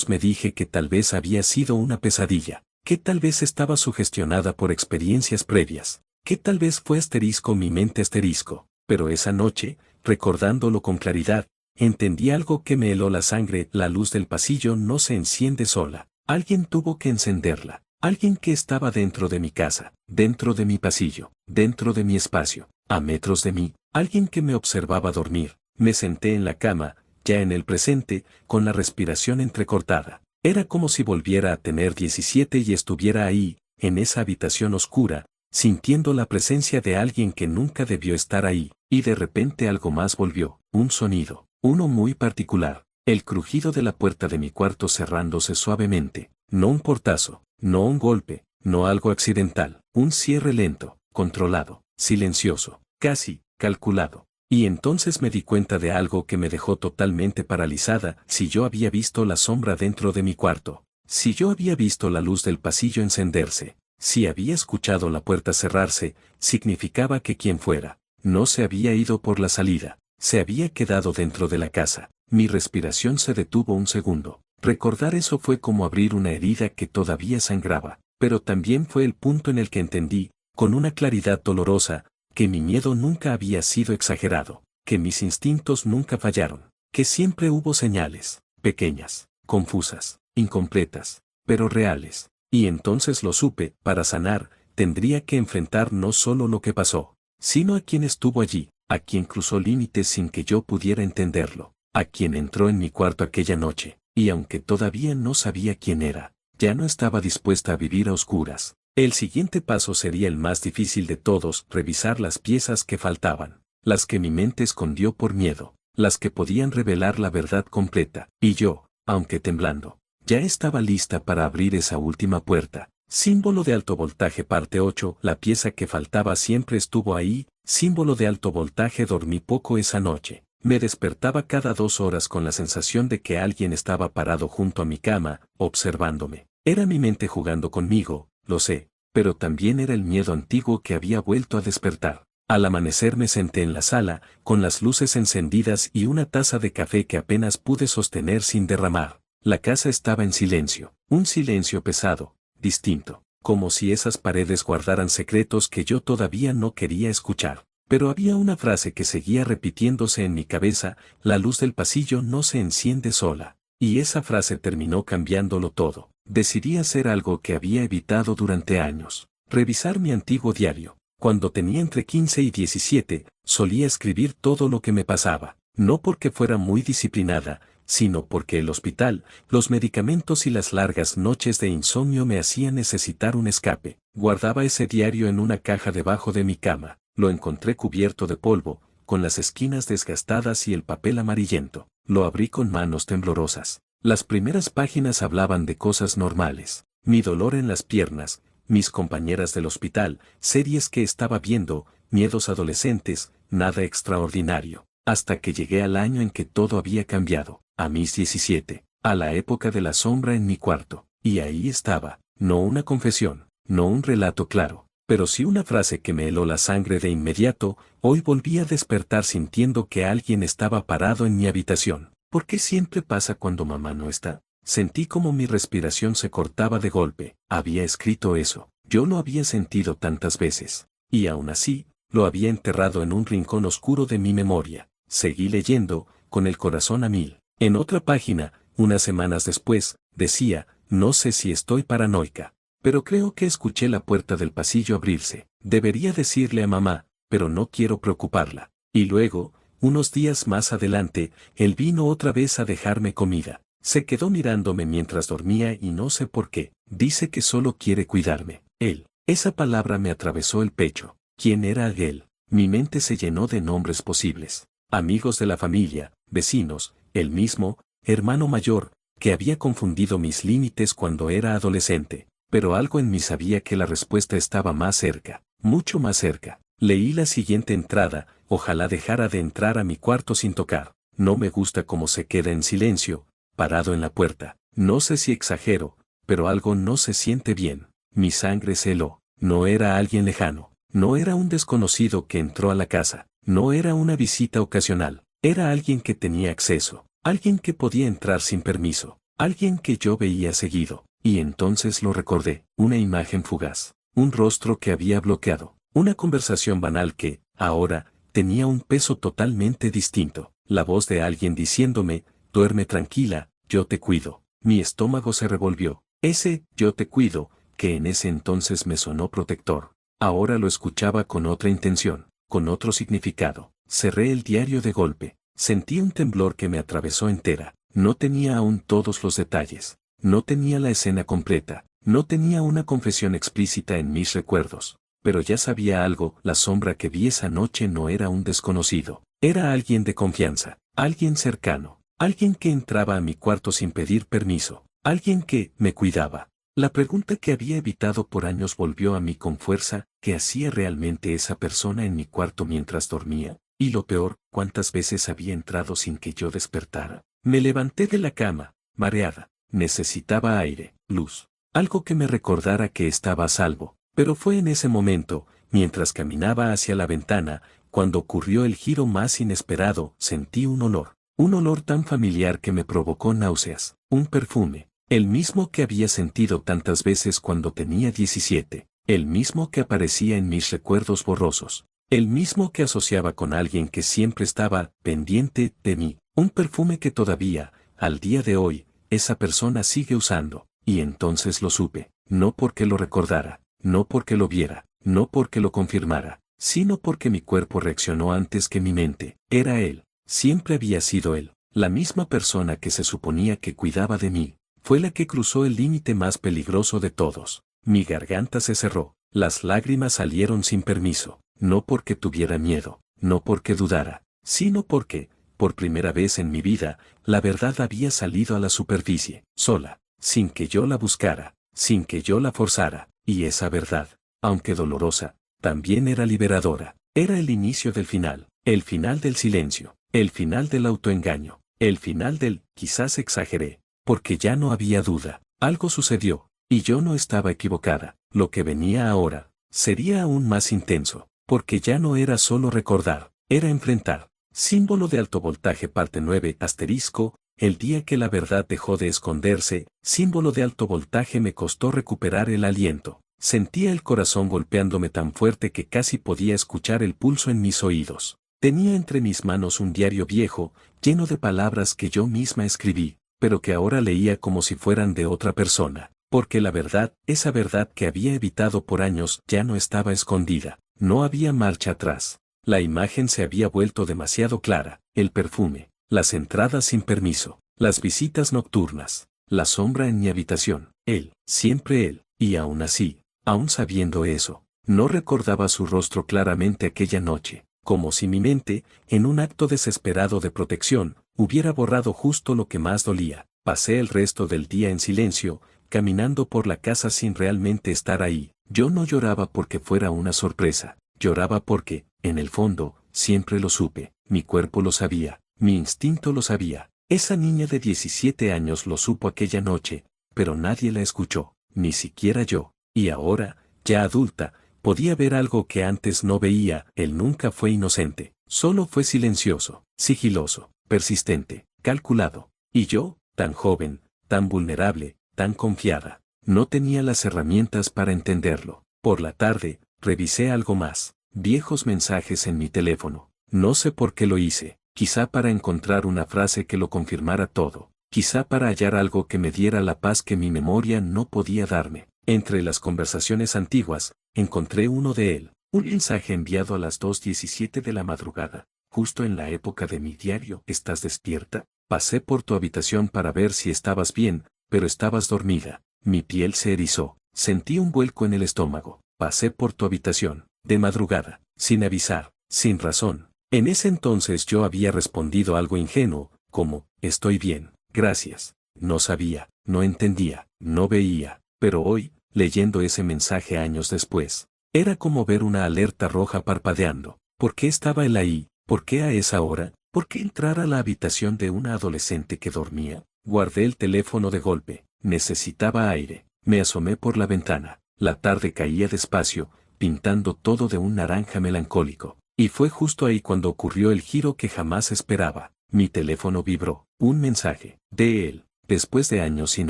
me dije que tal vez había sido una pesadilla, que tal vez estaba sugestionada por experiencias previas, que tal vez fue asterisco mi mente asterisco, pero esa noche, recordándolo con claridad, entendí algo que me heló la sangre. La luz del pasillo no se enciende sola, alguien tuvo que encenderla, alguien que estaba dentro de mi casa, dentro de mi pasillo, dentro de mi espacio, a metros de mí, alguien que me observaba dormir. Me senté en la cama, ya en el presente, con la respiración entrecortada. Era como si volviera a tener 17 y estuviera ahí, en esa habitación oscura, sintiendo la presencia de alguien que nunca debió estar ahí, y de repente algo más volvió, un sonido, uno muy particular, el crujido de la puerta de mi cuarto cerrándose suavemente, no un portazo, no un golpe, no algo accidental, un cierre lento, controlado, silencioso, casi calculado. Y entonces me di cuenta de algo que me dejó totalmente paralizada. Si yo había visto la sombra dentro de mi cuarto, si yo había visto la luz del pasillo encenderse, si había escuchado la puerta cerrarse, significaba que quien fuera, no se había ido por la salida, se había quedado dentro de la casa. Mi respiración se detuvo un segundo. Recordar eso fue como abrir una herida que todavía sangraba, pero también fue el punto en el que entendí, con una claridad dolorosa, que mi miedo nunca había sido exagerado, que mis instintos nunca fallaron, que siempre hubo señales, pequeñas, confusas, incompletas, pero reales. Y entonces lo supe. Para sanar, tendría que enfrentar no solo lo que pasó, sino a quien estuvo allí, a quien cruzó límites sin que yo pudiera entenderlo, a quien entró en mi cuarto aquella noche, y aunque todavía no sabía quién era, ya no estaba dispuesta a vivir a oscuras. El siguiente paso sería el más difícil de todos: revisar las piezas que faltaban, las que mi mente escondió por miedo, las que podían revelar la verdad completa. Y yo, aunque temblando, ya estaba lista para abrir esa última puerta. Símbolo de alto voltaje parte 8. La pieza que faltaba siempre estuvo ahí. Símbolo de alto voltaje. Dormí poco esa noche. Me despertaba cada 2 horas con la sensación de que alguien estaba parado junto a mi cama, observándome. Era mi mente jugando conmigo, lo sé, pero también era el miedo antiguo que había vuelto a despertar. Al amanecer me senté en la sala, con las luces encendidas y una taza de café que apenas pude sostener sin derramar. La casa estaba en silencio, un silencio pesado, distinto, como si esas paredes guardaran secretos que yo todavía no quería escuchar. Pero había una frase que seguía repitiéndose en mi cabeza: la luz del pasillo no se enciende sola. Y esa frase terminó cambiándolo todo. Decidí hacer algo que había evitado durante años: revisar mi antiguo diario. Cuando tenía entre 15 y 17, solía escribir todo lo que me pasaba, no porque fuera muy disciplinada, sino porque el hospital, los medicamentos y las largas noches de insomnio me hacían necesitar un escape. Guardaba ese diario en una caja debajo de mi cama. Lo encontré cubierto de polvo, con las esquinas desgastadas y el papel amarillento. Lo abrí con manos temblorosas. Las primeras páginas hablaban de cosas normales: mi dolor en las piernas, mis compañeras del hospital, series que estaba viendo, miedos adolescentes, nada extraordinario. Hasta que llegué al año en que todo había cambiado, a mis 17, a la época de la sombra en mi cuarto. Y ahí estaba, no una confesión, no un relato claro, pero sí una frase que me heló la sangre de inmediato. Hoy volví a despertar sintiendo que alguien estaba parado en mi habitación. ¿Por qué siempre pasa cuando mamá no está? Sentí como mi respiración se cortaba de golpe. Había escrito eso, yo lo había sentido tantas veces, y aún así, lo había enterrado en un rincón oscuro de mi memoria. Seguí leyendo, con el corazón a mil. En otra página, unas semanas después, decía: no sé si estoy paranoica, pero creo que escuché la puerta del pasillo abrirse. Debería decirle a mamá, pero no quiero preocuparla. Y luego, unos días más adelante, él vino otra vez a dejarme comida. Se quedó mirándome mientras dormía y no sé por qué. Dice que solo quiere cuidarme. Él. Esa palabra me atravesó el pecho. ¿Quién era él? Mi mente se llenó de nombres posibles. Amigos de la familia, vecinos, el mismo hermano mayor, que había confundido mis límites cuando era adolescente. Pero algo en mí sabía que la respuesta estaba más cerca, mucho más cerca. Leí la siguiente entrada: ojalá dejara de entrar a mi cuarto sin tocar. No me gusta cómo se queda en silencio, parado en la puerta. No sé si exagero, pero algo no se siente bien. Mi sangre se heló. No era alguien lejano. No era un desconocido que entró a la casa. No era una visita ocasional. Era alguien que tenía acceso. Alguien que podía entrar sin permiso. Alguien que yo veía seguido. Y entonces lo recordé. Una imagen fugaz. Un rostro que había bloqueado. Una conversación banal que, ahora, tenía un peso totalmente distinto. La voz de alguien diciéndome, duerme tranquila, yo te cuido. Mi estómago se revolvió. Ese, yo te cuido, que en ese entonces me sonó protector. Ahora lo escuchaba con otra intención, con otro significado. Cerré el diario de golpe. Sentí un temblor que me atravesó entera. No tenía aún todos los detalles. No tenía la escena completa. No tenía una confesión explícita en mis recuerdos. Pero ya sabía algo, la sombra que vi esa noche no era un desconocido. Era alguien de confianza, alguien cercano, alguien que entraba a mi cuarto sin pedir permiso, alguien que me cuidaba. La pregunta que había evitado por años volvió a mí con fuerza, ¿qué hacía realmente esa persona en mi cuarto mientras dormía? Y lo peor, ¿cuántas veces había entrado sin que yo despertara? Me levanté de la cama, mareada. Necesitaba aire, luz, algo que me recordara que estaba a salvo. Pero fue en ese momento, mientras caminaba hacia la ventana, cuando ocurrió el giro más inesperado. Sentí un olor tan familiar que me provocó náuseas, un perfume, el mismo que había sentido tantas veces cuando tenía 17, el mismo que aparecía en mis recuerdos borrosos, el mismo que asociaba con alguien que siempre estaba pendiente de mí, un perfume que todavía, al día de hoy, esa persona sigue usando, y entonces lo supe, no porque lo recordara, no porque lo viera, no porque lo confirmara, sino porque mi cuerpo reaccionó antes que mi mente. Era él, siempre había sido él, la misma persona que se suponía que cuidaba de mí, fue la que cruzó el límite más peligroso de todos. Mi garganta se cerró, las lágrimas salieron sin permiso, no porque tuviera miedo, no porque dudara, sino porque, por primera vez en mi vida, la verdad había salido a la superficie, sola, sin que yo la buscara, sin que yo la forzara. Y esa verdad, aunque dolorosa, también era liberadora. Era el inicio del final, el final del silencio, el final del autoengaño, el final del quizás exageré, porque ya no había duda. Algo sucedió, y yo no estaba equivocada. Lo que venía ahora sería aún más intenso, porque ya no era solo recordar, era enfrentar. Símbolo de alto voltaje parte 9 asterisco. El día que la verdad dejó de esconderse, símbolo de alto voltaje, me costó recuperar el aliento. Sentía el corazón golpeándome tan fuerte que casi podía escuchar el pulso en mis oídos. Tenía entre mis manos un diario viejo, lleno de palabras que yo misma escribí, pero que ahora leía como si fueran de otra persona. Porque la verdad, esa verdad que había evitado por años, ya no estaba escondida. No había marcha atrás. La imagen se había vuelto demasiado clara. El perfume. Las entradas sin permiso, las visitas nocturnas, la sombra en mi habitación, él, siempre él, y aún así, aún sabiendo eso, no recordaba su rostro claramente aquella noche, como si mi mente, en un acto desesperado de protección, hubiera borrado justo lo que más dolía. Pasé el resto del día en silencio, caminando por la casa sin realmente estar ahí. Yo no lloraba porque fuera una sorpresa, lloraba porque, en el fondo, siempre lo supe, mi cuerpo lo sabía. Mi instinto lo sabía. Esa niña de 17 años lo supo aquella noche, pero nadie la escuchó, ni siquiera yo. Y ahora, ya adulta, podía ver algo que antes no veía. Él nunca fue inocente, solo fue silencioso, sigiloso, persistente, calculado. Y yo, tan joven, tan vulnerable, tan confiada, no tenía las herramientas para entenderlo. Por la tarde, revisé algo más, viejos mensajes en mi teléfono. No sé por qué lo hice. Quizá para encontrar una frase que lo confirmara todo, quizá para hallar algo que me diera la paz que mi memoria no podía darme. Entre las conversaciones antiguas, encontré uno de él, un mensaje enviado a las 2:17 de la madrugada, justo en la época de mi diario. ¿Estás despierta? Pasé por tu habitación para ver si estabas bien, pero estabas dormida. Mi piel se erizó, sentí un vuelco en el estómago. Pasé por tu habitación, de madrugada, sin avisar, sin razón. En ese entonces yo había respondido algo ingenuo, como, estoy bien, gracias. No sabía, no entendía, no veía, pero hoy, leyendo ese mensaje años después, era como ver una alerta roja parpadeando. ¿Por qué estaba él ahí? ¿Por qué a esa hora? ¿Por qué entrar a la habitación de una adolescente que dormía? Guardé el teléfono de golpe, necesitaba aire, me asomé por la ventana. La tarde caía despacio, pintando todo de un naranja melancólico. Y fue justo ahí cuando ocurrió el giro que jamás esperaba. Mi teléfono vibró. Un mensaje. De él. Después de años sin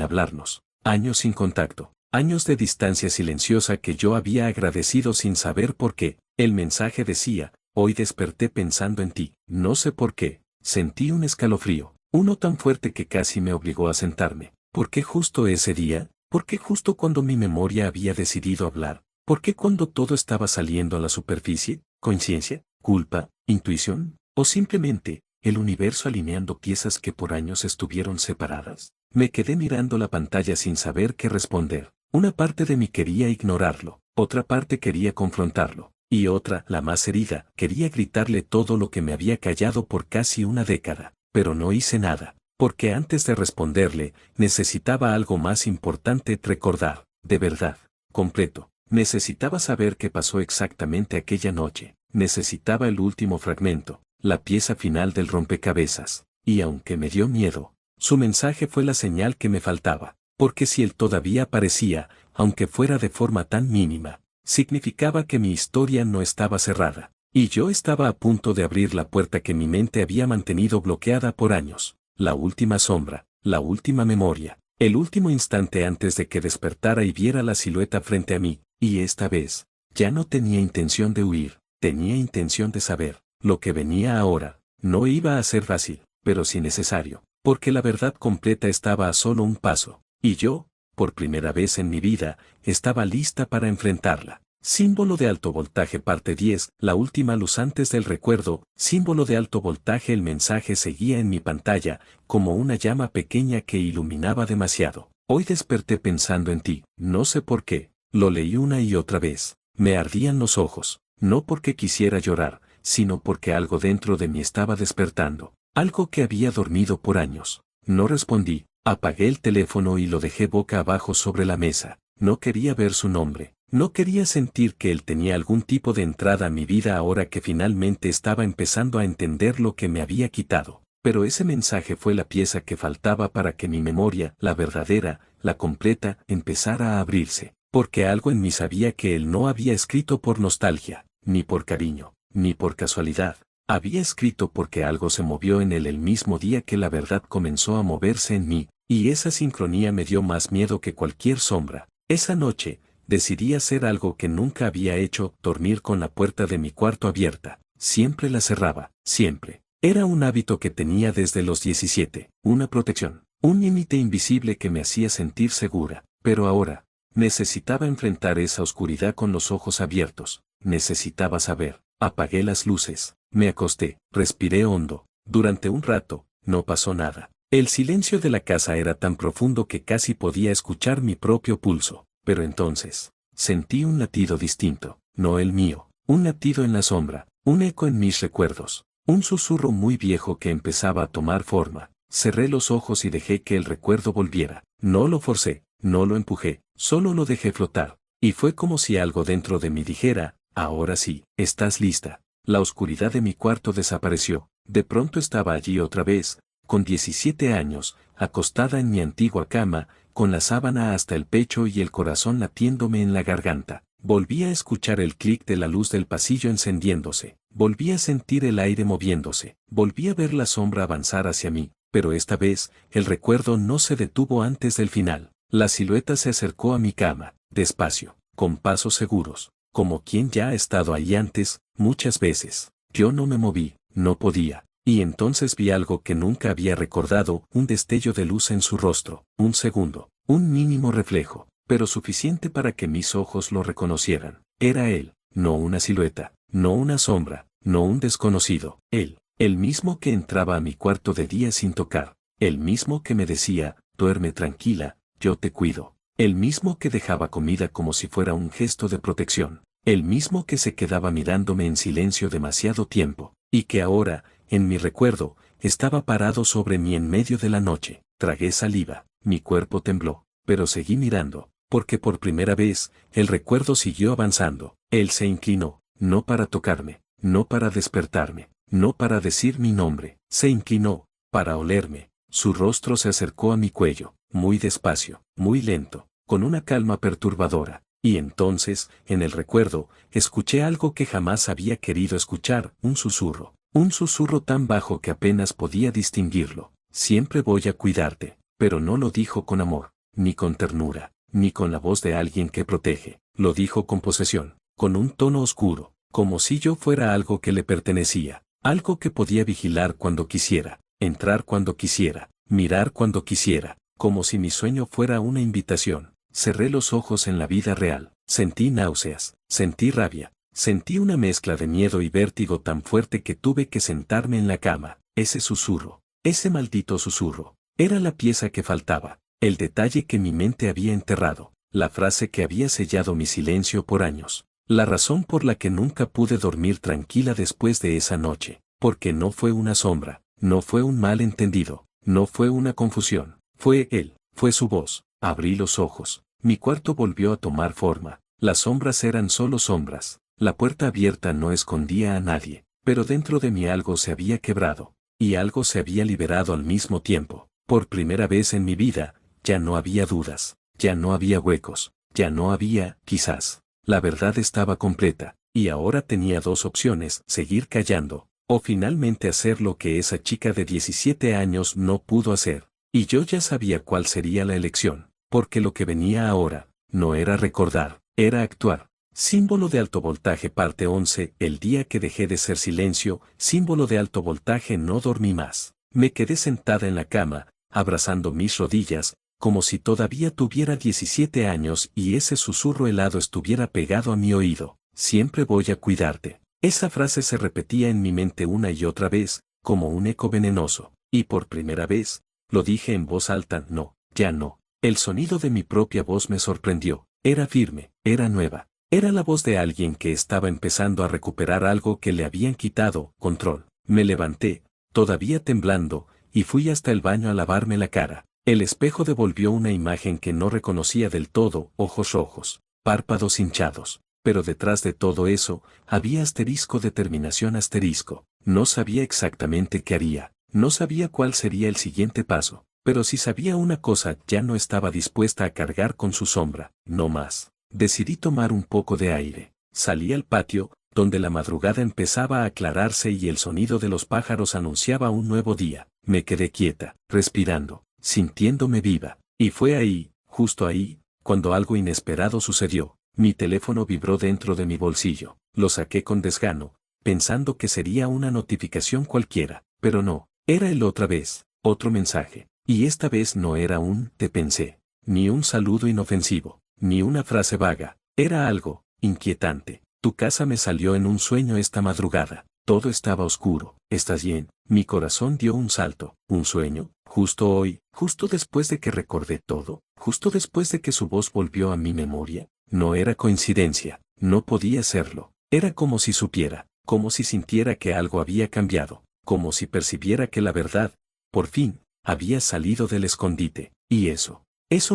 hablarnos. Años sin contacto. Años de distancia silenciosa que yo había agradecido sin saber por qué. El mensaje decía: hoy desperté pensando en ti. No sé por qué. Sentí un escalofrío. Uno tan fuerte que casi me obligó a sentarme. ¿Por qué justo ese día? ¿Por qué justo cuando mi memoria había decidido hablar? ¿Por qué cuando todo estaba saliendo a la superficie? ¿Coincidencia? ¿Culpa? ¿Intuición? ¿O simplemente el universo alineando piezas que por años estuvieron separadas? Me quedé mirando la pantalla sin saber qué responder. Una parte de mí quería ignorarlo, otra parte quería confrontarlo, y otra, la más herida, quería gritarle todo lo que me había callado por casi una década. Pero no hice nada, porque antes de responderle, necesitaba algo más importante: recordar, de verdad, completo. Necesitaba saber qué pasó exactamente aquella noche. Necesitaba el último fragmento, la pieza final del rompecabezas. Y aunque me dio miedo, su mensaje fue la señal que me faltaba. Porque si él todavía aparecía, aunque fuera de forma tan mínima, significaba que mi historia no estaba cerrada. Y yo estaba a punto de abrir la puerta que mi mente había mantenido bloqueada por años. La última sombra, la última memoria, el último instante antes de que despertara y viera la silueta frente a mí. Y esta vez, ya no tenía intención de huir, tenía intención de saber. Lo que venía ahora, no iba a ser fácil, pero sí necesario, porque la verdad completa estaba a solo un paso. Y yo, por primera vez en mi vida, estaba lista para enfrentarla. Símbolo de alto voltaje parte 10, la última luz antes del recuerdo. Símbolo de alto voltaje. El mensaje seguía en mi pantalla, como una llama pequeña que iluminaba demasiado. Hoy desperté pensando en ti, no sé por qué. Lo leí una y otra vez. Me ardían los ojos, no porque quisiera llorar, sino porque algo dentro de mí estaba despertando. Algo que había dormido por años. No respondí, apagué el teléfono y lo dejé boca abajo sobre la mesa. No quería ver su nombre. No quería sentir que él tenía algún tipo de entrada a mi vida ahora que finalmente estaba empezando a entender lo que me había quitado. Pero ese mensaje fue la pieza que faltaba para que mi memoria, la verdadera, la completa, empezara a abrirse. Porque algo en mí sabía que él no había escrito por nostalgia, ni por cariño, ni por casualidad. Había escrito porque algo se movió en él el mismo día que la verdad comenzó a moverse en mí, y esa sincronía me dio más miedo que cualquier sombra. Esa noche, decidí hacer algo que nunca había hecho: dormir con la puerta de mi cuarto abierta. Siempre la cerraba, siempre. Era un hábito que tenía desde los 17, una protección, un límite invisible que me hacía sentir segura. Pero ahora, necesitaba enfrentar esa oscuridad con los ojos abiertos. Necesitaba saber. Apagué las luces, me acosté, respiré hondo. Durante un rato, no pasó nada. El silencio de la casa era tan profundo que casi podía escuchar mi propio pulso. Pero entonces, sentí un latido distinto, no el mío, un latido en la sombra, un eco en mis recuerdos, un susurro muy viejo que empezaba a tomar forma. Cerré los ojos y dejé que el recuerdo volviera. No lo forcé, no lo empujé, solo lo dejé flotar. Y fue como si algo dentro de mí dijera: ahora sí, estás lista. La oscuridad de mi cuarto desapareció. De pronto estaba allí otra vez, con 17 años, acostada en mi antigua cama, con la sábana hasta el pecho y el corazón latiéndome en la garganta. Volví a escuchar el clic de la luz del pasillo encendiéndose. Volví a sentir el aire moviéndose. Volví a ver la sombra avanzar hacia mí, pero esta vez, el recuerdo no se detuvo antes del final. La silueta se acercó a mi cama, despacio, con pasos seguros, como quien ya ha estado ahí antes, muchas veces. Yo no me moví, no podía. Y entonces vi algo que nunca había recordado: un destello de luz en su rostro, un segundo, un mínimo reflejo, pero suficiente para que mis ojos lo reconocieran. Era él, no una silueta, no una sombra, no un desconocido. Él, el mismo que entraba a mi cuarto de día sin tocar, el mismo que me decía: duerme tranquila, yo te cuido. El mismo que dejaba comida como si fuera un gesto de protección. El mismo que se quedaba mirándome en silencio demasiado tiempo, y que ahora, en mi recuerdo, estaba parado sobre mí en medio de la noche. Tragué saliva, mi cuerpo tembló, pero seguí mirando, porque por primera vez, el recuerdo siguió avanzando. Él se inclinó, no para tocarme, no para despertarme, no para decir mi nombre. Se inclinó, para olerme. Su rostro se acercó a mi cuello, muy despacio, muy lento, con una calma perturbadora. Y entonces, en el recuerdo, escuché algo que jamás había querido escuchar, un susurro. Un susurro tan bajo que apenas podía distinguirlo. Siempre voy a cuidarte. Pero no lo dijo con amor, ni con ternura, ni con la voz de alguien que protege. Lo dijo con posesión, con un tono oscuro, como si yo fuera algo que le pertenecía. Algo que podía vigilar cuando quisiera, entrar cuando quisiera, mirar cuando quisiera, como si mi sueño fuera una invitación. Cerré los ojos en la vida real, sentí náuseas, sentí rabia, sentí una mezcla de miedo y vértigo tan fuerte que tuve que sentarme en la cama. Ese susurro, ese maldito susurro, era la pieza que faltaba, el detalle que mi mente había enterrado, la frase que había sellado mi silencio por años. La razón por la que nunca pude dormir tranquila después de esa noche, porque no fue una sombra, no fue un malentendido, no fue una confusión, fue él, fue su voz. Abrí los ojos, mi cuarto volvió a tomar forma, las sombras eran solo sombras, la puerta abierta no escondía a nadie, pero dentro de mí algo se había quebrado, y algo se había liberado al mismo tiempo. Por primera vez en mi vida, ya no había dudas, ya no había huecos, ya no había, quizás. La verdad estaba completa, y ahora tenía dos opciones: seguir callando, o finalmente hacer lo que esa chica de 17 años no pudo hacer. Y yo ya sabía cuál sería la elección, porque lo que venía ahora, no era recordar, era actuar. Símbolo de alto voltaje parte 11, el día que dejé de ser silencio, símbolo de alto voltaje no dormí más. Me quedé sentada en la cama, abrazando mis rodillas, como si todavía tuviera 17 años y ese susurro helado estuviera pegado a mi oído. Siempre voy a cuidarte. Esa frase se repetía en mi mente una y otra vez, como un eco venenoso. Y por primera vez, lo dije en voz alta: no, ya no. El sonido de mi propia voz me sorprendió. Era firme, era nueva. Era la voz de alguien que estaba empezando a recuperar algo que le habían quitado: control. Me levanté, todavía temblando, y fui hasta el baño a lavarme la cara. El espejo devolvió una imagen que no reconocía del todo: ojos rojos, párpados hinchados. Pero detrás de todo eso, había asterisco, determinación asterisco. No sabía exactamente qué haría, no sabía cuál sería el siguiente paso, pero sí sabía una cosa: ya no estaba dispuesta a cargar con su sombra, no más. Decidí tomar un poco de aire. Salí al patio, donde la madrugada empezaba a aclararse y el sonido de los pájaros anunciaba un nuevo día. Me quedé quieta, respirando, sintiéndome viva. Y fue ahí, justo ahí, cuando algo inesperado sucedió. Mi teléfono vibró dentro de mi bolsillo. Lo saqué con desgano, pensando que sería una notificación cualquiera, pero no, era el otra vez, otro mensaje. Y esta vez no era un «te pensé», ni un saludo inofensivo, ni una frase vaga. Era algo inquietante. Tu casa me salió en un sueño esta madrugada. Todo estaba oscuro. ¿Estás bien? Mi corazón dio un salto. ¿Un sueño? Justo hoy, justo después de que recordé todo, justo después de que su voz volvió a mi memoria. No era coincidencia, no podía serlo. Era como si supiera, como si sintiera que algo había cambiado, como si percibiera que la verdad, por fin, había salido del escondite. Y eso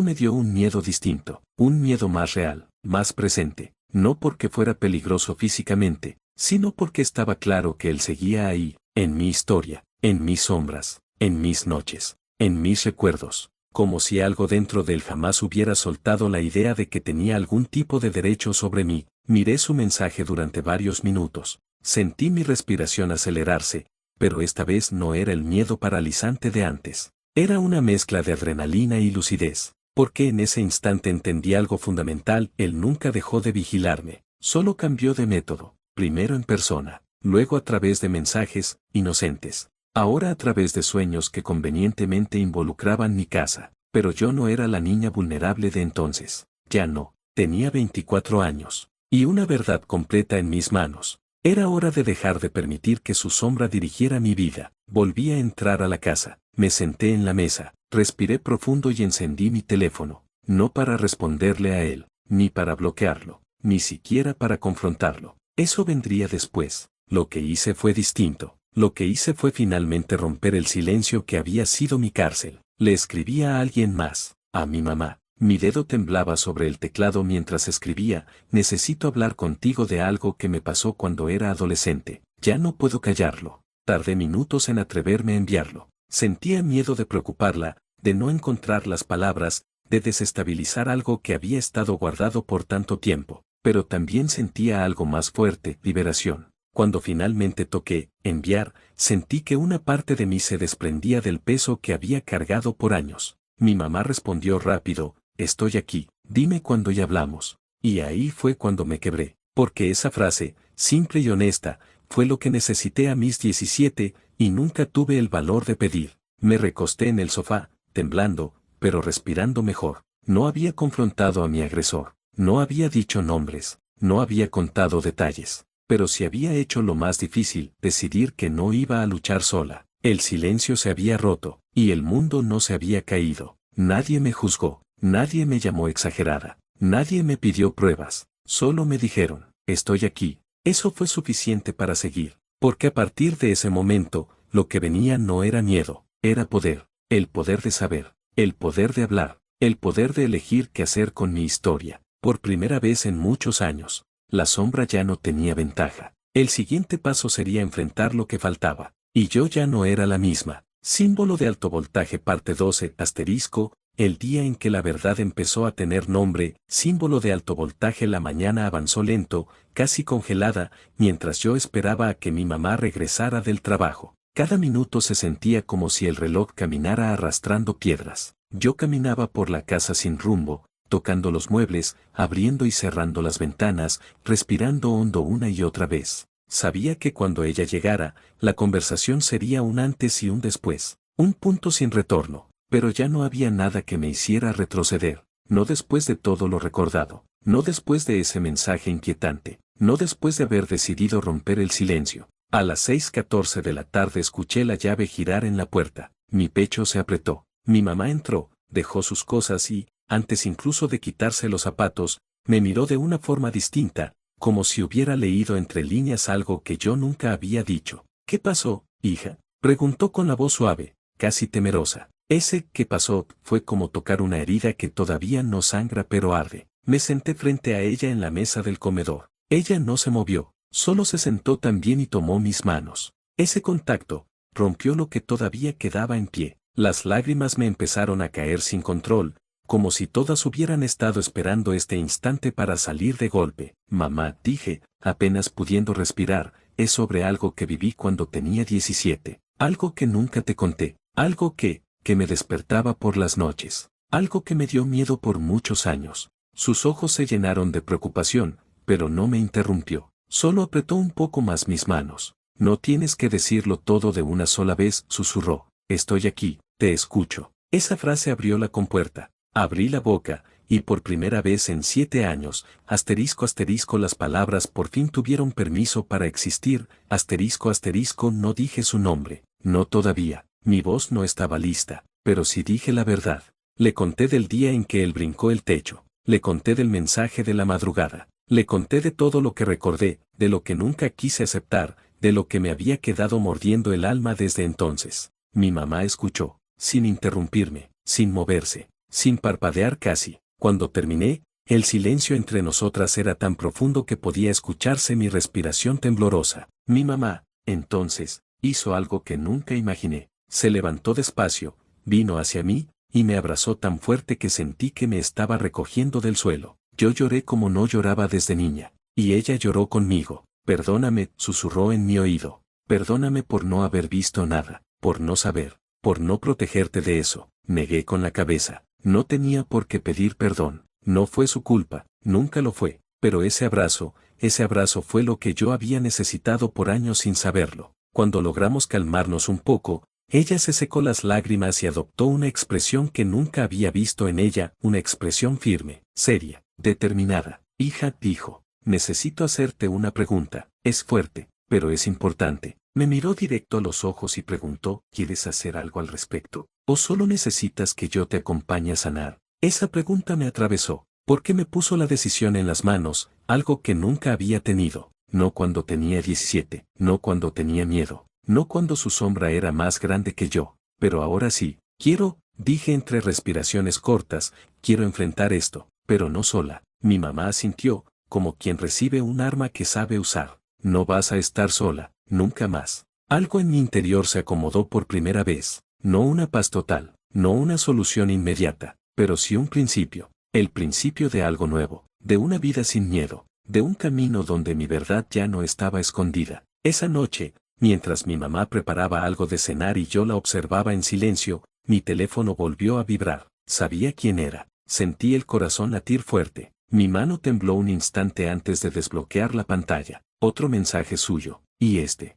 me dio un miedo distinto, un miedo más real, más presente, no porque fuera peligroso físicamente, sino porque estaba claro que él seguía ahí, en mi historia, en mis sombras, en mis noches, en mis recuerdos. Como si algo dentro de él jamás hubiera soltado la idea de que tenía algún tipo de derecho sobre mí. Miré su mensaje durante varios minutos. Sentí mi respiración acelerarse, pero esta vez no era el miedo paralizante de antes. Era una mezcla de adrenalina y lucidez, porque en ese instante entendí algo fundamental: él nunca dejó de vigilarme, solo cambió de método, primero en persona, luego a través de mensajes inocentes. Ahora a través de sueños que convenientemente involucraban mi casa. Pero yo no era la niña vulnerable de entonces. Ya no. Tenía 24 años. Y una verdad completa en mis manos. Era hora de dejar de permitir que su sombra dirigiera mi vida. Volví a entrar a la casa. Me senté en la mesa. Respiré profundo y encendí mi teléfono. No para responderle a él, ni para bloquearlo, ni siquiera para confrontarlo. Eso vendría después. Lo que hice fue distinto. Lo que hice fue finalmente romper el silencio que había sido mi cárcel. Le escribí a alguien más, a mi mamá. Mi dedo temblaba sobre el teclado mientras escribía: necesito hablar contigo de algo que me pasó cuando era adolescente. Ya no puedo callarlo. Tardé minutos en atreverme a enviarlo. Sentía miedo de preocuparla, de no encontrar las palabras, de desestabilizar algo que había estado guardado por tanto tiempo, pero también sentía algo más fuerte, liberación. Cuando finalmente toqué enviar, sentí que una parte de mí se desprendía del peso que había cargado por años. Mi mamá respondió rápido, estoy aquí, dime cuándo y hablamos. Y ahí fue cuando me quebré, porque esa frase, simple y honesta, fue lo que necesité a mis 17, y nunca tuve el valor de pedir. Me recosté en el sofá, temblando, pero respirando mejor. No había confrontado a mi agresor, no había dicho nombres, no había contado detalles. Pero si había hecho lo más difícil, decidir que no iba a luchar sola. El silencio se había roto, y el mundo no se había caído. Nadie me juzgó, nadie me llamó exagerada, nadie me pidió pruebas, solo me dijeron, estoy aquí. Eso fue suficiente para seguir, porque a partir de ese momento, lo que venía no era miedo, era poder, el poder de saber, el poder de hablar, el poder de elegir qué hacer con mi historia. Por primera vez en muchos años, la sombra ya no tenía ventaja. El siguiente paso sería enfrentar lo que faltaba. Y yo ya no era la misma. Símbolo de alto voltaje parte 12 asterisco, el día en que la verdad empezó a tener nombre, símbolo de alto voltaje la mañana avanzó lento, casi congelada, mientras yo esperaba a que mi mamá regresara del trabajo. Cada minuto se sentía como si el reloj caminara arrastrando piedras. Yo caminaba por la casa sin rumbo, tocando los muebles, abriendo y cerrando las ventanas, respirando hondo una y otra vez. Sabía que cuando ella llegara, la conversación sería un antes y un después, un punto sin retorno, pero ya no había nada que me hiciera retroceder, no después de todo lo recordado, no después de ese mensaje inquietante, no después de haber decidido romper el silencio. A las 6:14 de la tarde escuché la llave girar en la puerta, mi pecho se apretó, mi mamá entró, dejó sus cosas y, antes incluso de quitarse los zapatos, me miró de una forma distinta, como si hubiera leído entre líneas algo que yo nunca había dicho. ¿Qué pasó, hija? Preguntó con la voz suave, casi temerosa. Ese «¿qué pasó?» fue como tocar una herida que todavía no sangra pero arde. Me senté frente a ella en la mesa del comedor. Ella no se movió, solo se sentó también y tomó mis manos. Ese contacto rompió lo que todavía quedaba en pie. Las lágrimas me empezaron a caer sin control, como si todas hubieran estado esperando este instante para salir de golpe. Mamá, dije, apenas pudiendo respirar, es sobre algo que viví cuando tenía 17. Algo que nunca te conté. Algo que me despertaba por las noches. Algo que me dio miedo por muchos años. Sus ojos se llenaron de preocupación, pero no me interrumpió. Solo apretó un poco más mis manos. No tienes que decirlo todo de una sola vez, susurró. Estoy aquí, te escucho. Esa frase abrió la compuerta. Abrí la boca, y por primera vez en 7 años, asterisco asterisco las palabras por fin tuvieron permiso para existir, asterisco asterisco no dije su nombre, no todavía, mi voz no estaba lista, pero sí dije la verdad. Le conté del día en que él brincó el techo, le conté del mensaje de la madrugada, le conté de todo lo que recordé, de lo que nunca quise aceptar, de lo que me había quedado mordiendo el alma desde entonces. Mi mamá escuchó, sin interrumpirme, sin moverse, sin parpadear casi. Cuando terminé, el silencio entre nosotras era tan profundo que podía escucharse mi respiración temblorosa. Mi mamá, entonces, hizo algo que nunca imaginé. Se levantó despacio, vino hacia mí, y me abrazó tan fuerte que sentí que me estaba recogiendo del suelo. Yo lloré como no lloraba desde niña, y ella lloró conmigo. Perdóname, susurró en mi oído. Perdóname por no haber visto nada, por no saber, por no protegerte de eso. Negué con la cabeza. No tenía por qué pedir perdón, no fue su culpa, nunca lo fue, pero ese abrazo fue lo que yo había necesitado por años sin saberlo. Cuando logramos calmarnos un poco, ella se secó las lágrimas y adoptó una expresión que nunca había visto en ella, una expresión firme, seria, determinada. Hija, dijo, necesito hacerte una pregunta, es fuerte, pero es importante. Me miró directo a los ojos y preguntó, ¿quieres hacer algo al respecto? ¿O solo necesitas que yo te acompañe a sanar? Esa pregunta me atravesó, porque me puso la decisión en las manos, algo que nunca había tenido, no cuando tenía 17, no cuando tenía miedo, no cuando su sombra era más grande que yo, pero ahora sí, quiero, dije entre respiraciones cortas, quiero enfrentar esto, pero no sola. Mi mamá asintió, como quien recibe un arma que sabe usar. No vas a estar sola, nunca más. Algo en mi interior se acomodó por primera vez, no una paz total, no una solución inmediata, pero sí un principio, el principio de algo nuevo, de una vida sin miedo, de un camino donde mi verdad ya no estaba escondida. Esa noche, mientras mi mamá preparaba algo de cenar y yo la observaba en silencio, mi teléfono volvió a vibrar. Sabía quién era. Sentí el corazón latir fuerte. Mi mano tembló un instante antes de desbloquear la pantalla. Otro mensaje suyo. Y este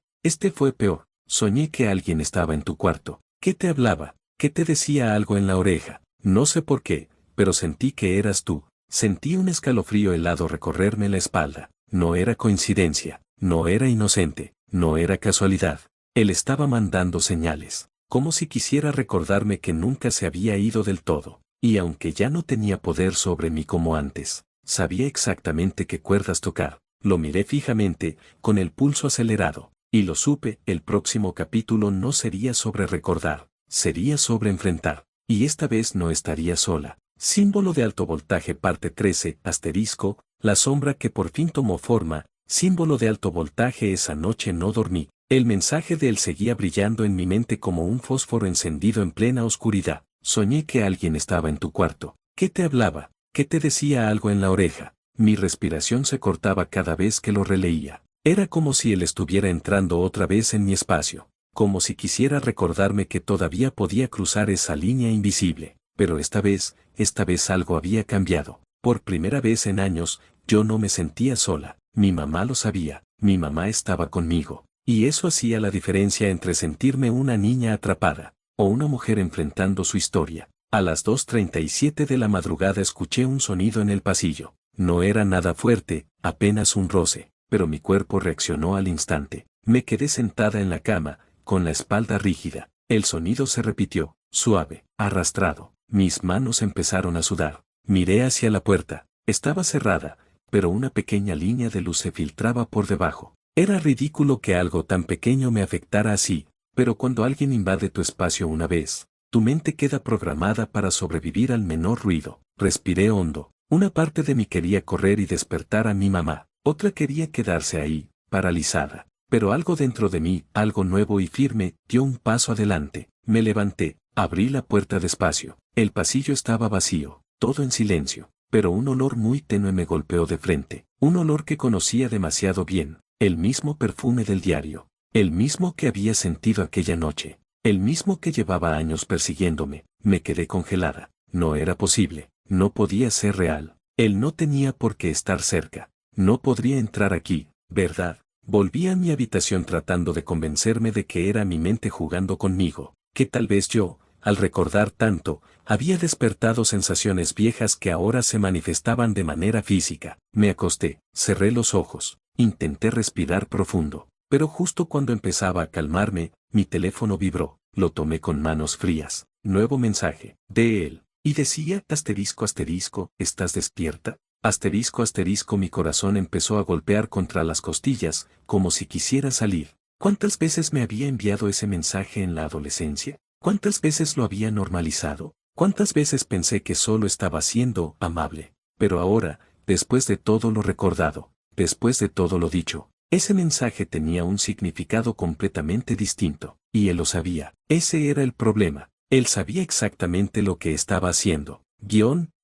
fue peor. Soñé que alguien estaba en tu cuarto. ¿Qué te hablaba? ¿Qué te decía algo en la oreja? No sé por qué, pero sentí que eras tú. Sentí un escalofrío helado recorrerme la espalda. No era coincidencia, no era inocente, no era casualidad. Él estaba mandando señales, como si quisiera recordarme que nunca se había ido del todo. Y aunque ya no tenía poder sobre mí como antes, sabía exactamente qué cuerdas tocar. Lo miré fijamente, con el pulso acelerado, y lo supe, el próximo capítulo no sería sobre recordar, sería sobre enfrentar. Y esta vez no estaría sola. Símbolo de alto voltaje parte 13, asterisco, la sombra que por fin tomó forma, símbolo de alto voltaje esa noche no dormí. El mensaje de él seguía brillando en mi mente como un fósforo encendido en plena oscuridad. Soñé que alguien estaba en tu cuarto. ¿Qué te hablaba? ¿Qué te decía algo en la oreja? Mi respiración se cortaba cada vez que lo releía. Era como si él estuviera entrando otra vez en mi espacio, como si quisiera recordarme que todavía podía cruzar esa línea invisible. Pero esta vez algo había cambiado. Por primera vez en años, yo no me sentía sola. Mi mamá lo sabía, mi mamá estaba conmigo. Y eso hacía la diferencia entre sentirme una niña atrapada, o una mujer enfrentando su historia. A las 2:37 de la madrugada escuché un sonido en el pasillo. No era nada fuerte, apenas un roce, pero mi cuerpo reaccionó al instante. Me quedé sentada en la cama, con la espalda rígida. El sonido se repitió, suave, arrastrado. Mis manos empezaron a sudar. Miré hacia la puerta. Estaba cerrada, pero una pequeña línea de luz se filtraba por debajo. Era ridículo que algo tan pequeño me afectara así, pero cuando alguien invade tu espacio una vez, tu mente queda programada para sobrevivir al menor ruido. Respiré hondo. Una parte de mí quería correr y despertar a mi mamá. Otra quería quedarse ahí, paralizada. Pero algo dentro de mí, algo nuevo y firme, dio un paso adelante. Me levanté, abrí la puerta despacio. El pasillo estaba vacío, todo en silencio, pero un olor muy tenue me golpeó de frente. Un olor que conocía demasiado bien. El mismo perfume del diario. El mismo que había sentido aquella noche. El mismo que llevaba años persiguiéndome. Me quedé congelada. No era posible. No podía ser real. Él no tenía por qué estar cerca. No podría entrar aquí, ¿verdad? Volví a mi habitación tratando de convencerme de que era mi mente jugando conmigo, que tal vez yo, al recordar tanto, había despertado sensaciones viejas que ahora se manifestaban de manera física. Me acosté, cerré los ojos, intenté respirar profundo, pero justo cuando empezaba a calmarme, mi teléfono vibró. Lo tomé con manos frías. Nuevo mensaje, de él. Y decía, asterisco asterisco, ¿estás despierta? Asterisco asterisco, mi corazón empezó a golpear contra las costillas, como si quisiera salir. ¿Cuántas veces me había enviado ese mensaje en la adolescencia? ¿Cuántas veces lo había normalizado? ¿Cuántas veces pensé que solo estaba siendo amable? Pero ahora, después de todo lo recordado, después de todo lo dicho, ese mensaje tenía un significado completamente distinto, y él lo sabía. Ese era el problema. Él sabía exactamente lo que estaba haciendo.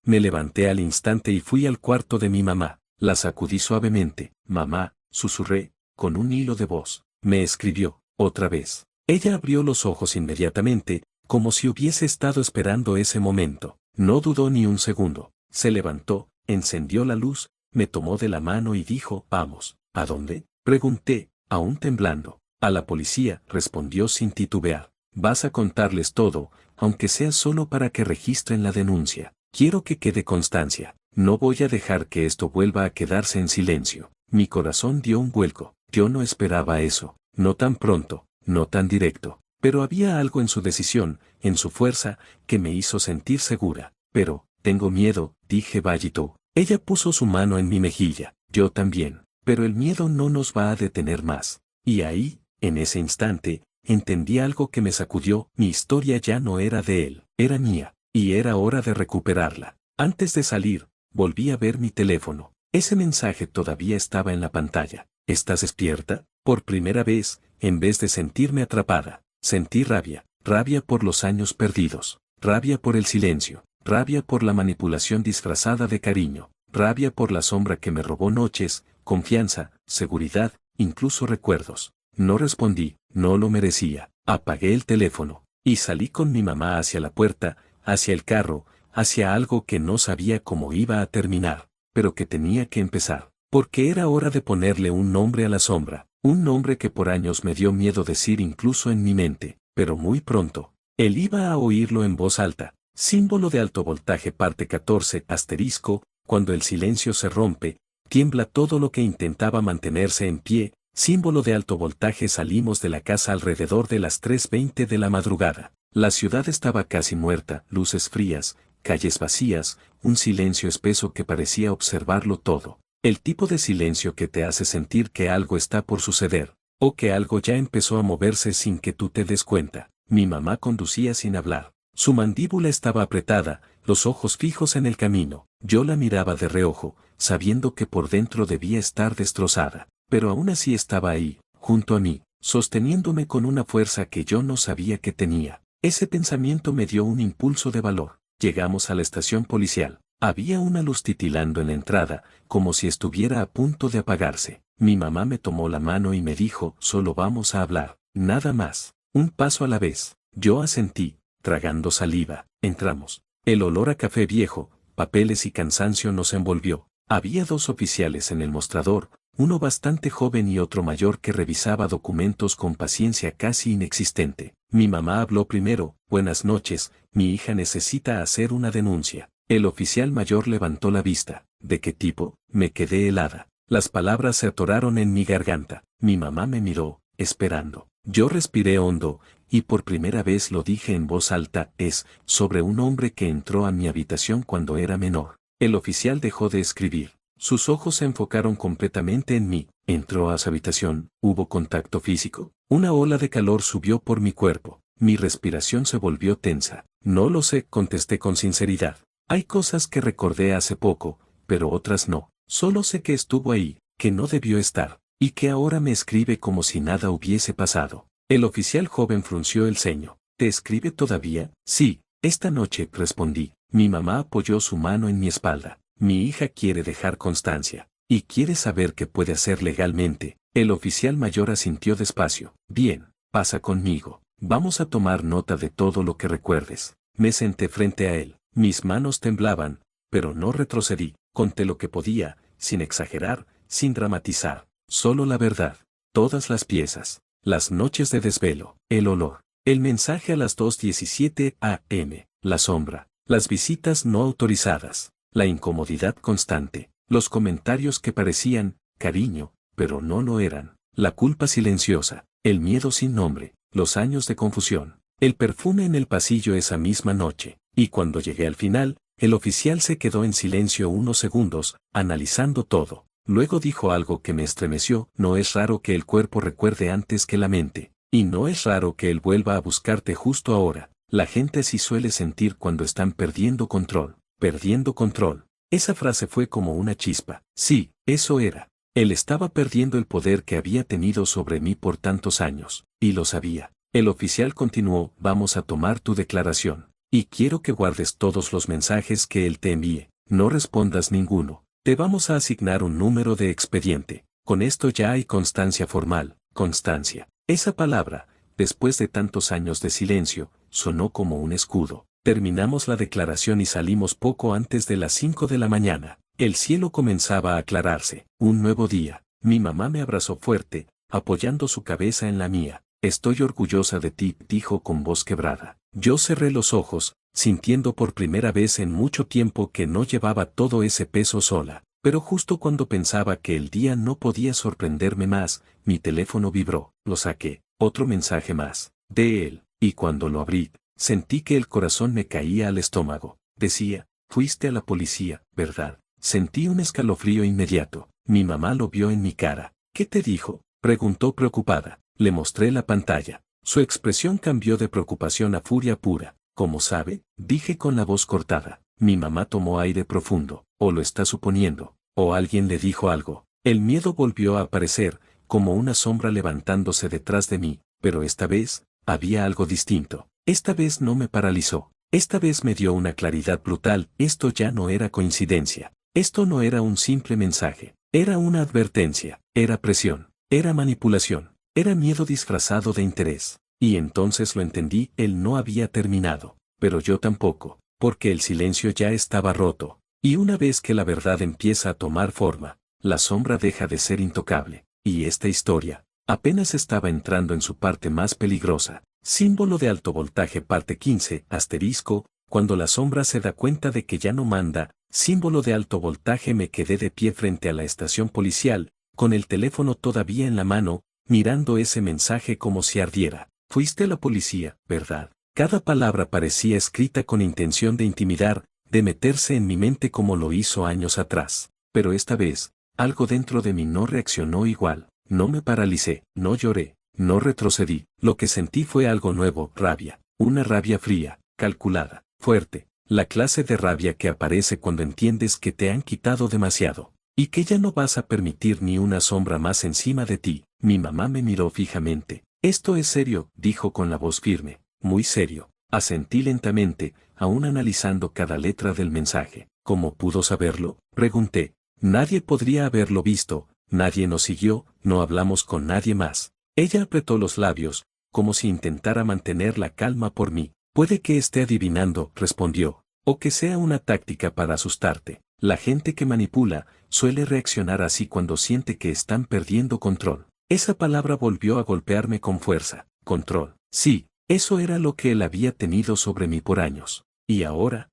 Me levanté al instante y fui al cuarto de mi mamá. La sacudí suavemente. Mamá, susurré, con un hilo de voz. Me escribió, otra vez. Ella abrió los ojos inmediatamente, como si hubiese estado esperando ese momento. No dudó ni un segundo. Se levantó, encendió la luz, me tomó de la mano y dijo, vamos. ¿A dónde? Pregunté, aún temblando. A la policía, respondió sin titubear. Vas a contarles todo, aunque sea solo para que registren la denuncia. Quiero que quede constancia. No voy a dejar que esto vuelva a quedarse en silencio. Mi corazón dio un vuelco. Yo no esperaba eso. No tan pronto, no tan directo. Pero había algo en su decisión, en su fuerza, que me hizo sentir segura. Pero, tengo miedo, dije bajito. Ella puso su mano en mi mejilla. Yo también. Pero el miedo no nos va a detener más. Y ahí, en ese instante, entendí algo que me sacudió. Mi historia ya no era de él, era mía. Y era hora de recuperarla. Antes de salir, volví a ver mi teléfono. Ese mensaje todavía estaba en la pantalla. ¿Estás despierta? Por primera vez, en vez de sentirme atrapada, sentí rabia. Rabia por los años perdidos. Rabia por el silencio. rabia por la manipulación disfrazada de cariño, rabia por la sombra que me robó noches, confianza, seguridad, incluso recuerdos. No respondí, no lo merecía. Apagué el teléfono y salí con mi mamá hacia la puerta, hacia el carro, hacia algo que no sabía cómo iba a terminar, pero que tenía que empezar, porque era hora de ponerle un nombre a la sombra, un nombre que por años me dio miedo decir incluso en mi mente, pero muy pronto, él iba a oírlo en voz alta. Símbolo de alto voltaje parte 14 asterisco, cuando el silencio se rompe, tiembla todo lo que intentaba mantenerse en pie. Símbolo de alto voltaje. Salimos de la casa alrededor de las 3:20 de la madrugada. La ciudad estaba casi muerta, luces frías, calles vacías, un silencio espeso que parecía observarlo todo. El tipo de silencio que te hace sentir que algo está por suceder, o que algo ya empezó a moverse sin que tú te des cuenta. Mi mamá conducía sin hablar. Su mandíbula estaba apretada, los ojos fijos en el camino. Yo la miraba de reojo, sabiendo que por dentro debía estar destrozada. Pero aún así estaba ahí, junto a mí, sosteniéndome con una fuerza que yo no sabía que tenía. Ese pensamiento me dio un impulso de valor. Llegamos a la estación policial. Había una luz titilando en la entrada, como si estuviera a punto de apagarse. Mi mamá me tomó la mano y me dijo, solo vamos a hablar, nada más, un paso a la vez. Yo asentí, tragando saliva. Entramos. El olor a café viejo, papeles y cansancio nos envolvió. Había dos oficiales en el mostrador, uno bastante joven y otro mayor que revisaba documentos con paciencia casi inexistente. Mi mamá habló primero, buenas noches, mi hija necesita hacer una denuncia. El oficial mayor levantó la vista. ¿De qué tipo? Me quedé helada. Las palabras se atoraron en mi garganta. Mi mamá me miró, esperando. Yo respiré hondo, y por primera vez lo dije en voz alta, es sobre un hombre que entró a mi habitación cuando era menor. El oficial dejó de escribir. Sus ojos se enfocaron completamente en mí. Entró a su habitación, hubo contacto físico. Una ola de calor subió por mi cuerpo. Mi respiración se volvió tensa. No lo sé, contesté con sinceridad. Hay cosas que recordé hace poco, pero otras no. Solo sé que estuvo ahí, que no debió estar, y que ahora me escribe como si nada hubiese pasado. El oficial joven frunció el ceño. ¿Te escribe todavía? Sí, esta noche, respondí. Mi mamá apoyó su mano en mi espalda. Mi hija quiere dejar constancia, y quiere saber qué puede hacer legalmente. El oficial mayor asintió despacio. Bien, pasa conmigo. Vamos a tomar nota de todo lo que recuerdes. Me senté frente a él. Mis manos temblaban, pero no retrocedí. Conté lo que podía, sin exagerar, sin dramatizar. Solo la verdad. Todas las piezas. Las noches de desvelo. El olor. El mensaje a las 2:17 a.m. La sombra. Las visitas no autorizadas. La incomodidad constante. Los comentarios que parecían cariño, pero no lo eran. La culpa silenciosa. El miedo sin nombre. Los años de confusión. El perfume en el pasillo esa misma noche. Y cuando llegué al final, el oficial se quedó en silencio unos segundos, analizando todo. Luego dijo algo que me estremeció. No es raro que el cuerpo recuerde antes que la mente. Y no es raro que él vuelva a buscarte justo ahora. La gente sí suele sentir cuando están perdiendo control. Perdiendo control. Esa frase fue como una chispa. Sí, eso era. Él estaba perdiendo el poder que había tenido sobre mí por tantos años. Y lo sabía. El oficial continuó, vamos a tomar tu declaración. Y quiero que guardes todos los mensajes que él te envíe. No respondas ninguno. Te vamos a asignar un número de expediente. Con esto ya hay constancia formal. Constancia. Esa palabra, después de tantos años de silencio, sonó como un escudo. Terminamos la declaración y salimos poco antes de las 5 de la mañana. El cielo comenzaba a aclararse. Un nuevo día. Mi mamá me abrazó fuerte, apoyando su cabeza en la mía. Estoy orgullosa de ti, dijo con voz quebrada. Yo cerré los ojos, sintiendo por primera vez en mucho tiempo que no llevaba todo ese peso sola. Pero justo cuando pensaba que el día no podía sorprenderme más, mi teléfono vibró. Lo saqué. Otro mensaje más. De él. Y cuando lo abrí, sentí que el corazón me caía al estómago. Decía, fuiste a la policía, ¿verdad? Sentí un escalofrío inmediato. Mi mamá lo vio en mi cara. ¿Qué te dijo? Preguntó preocupada. Le mostré la pantalla. Su expresión cambió de preocupación a furia pura. ¿Cómo sabe? Dije con la voz cortada. Mi mamá tomó aire profundo. O lo está suponiendo. O alguien le dijo algo. El miedo volvió a aparecer, como una sombra levantándose detrás de mí. Pero esta vez, había algo distinto. Esta vez no me paralizó. Esta vez me dio una claridad brutal, esto ya no era coincidencia. Esto no era un simple mensaje, era una advertencia, era presión, era manipulación, era miedo disfrazado de interés. Y entonces lo entendí, él no había terminado, pero yo tampoco, porque el silencio ya estaba roto. Y una vez que la verdad empieza a tomar forma, la sombra deja de ser intocable. Y esta historia apenas estaba entrando en su parte más peligrosa. Símbolo de alto voltaje parte 15, asterisco, cuando la sombra se da cuenta de que ya no manda, símbolo de alto voltaje. Me quedé de pie frente a la estación policial, con el teléfono todavía en la mano, mirando ese mensaje como si ardiera. Fuiste la policía, ¿verdad? Cada palabra parecía escrita con intención de intimidar, de meterse en mi mente como lo hizo años atrás. Pero esta vez, algo dentro de mí no reaccionó igual, no me paralicé, no lloré, no retrocedí. Lo que sentí fue algo nuevo, rabia, una rabia fría, calculada, fuerte, la clase de rabia que aparece cuando entiendes que te han quitado demasiado, y que ya no vas a permitir ni una sombra más encima de ti. Mi mamá me miró fijamente. Esto es serio, dijo con la voz firme, muy serio. Asentí lentamente, aún analizando cada letra del mensaje. ¿Cómo pudo saberlo?, pregunté. Nadie podría haberlo visto, nadie nos siguió, no hablamos con nadie más. Ella apretó los labios, como si intentara mantener la calma por mí. Puede que esté adivinando, respondió, o que sea una táctica para asustarte. La gente que manipula suele reaccionar así cuando siente que están perdiendo control. Esa palabra volvió a golpearme con fuerza. Control. Sí, eso era lo que él había tenido sobre mí por años. Y ahora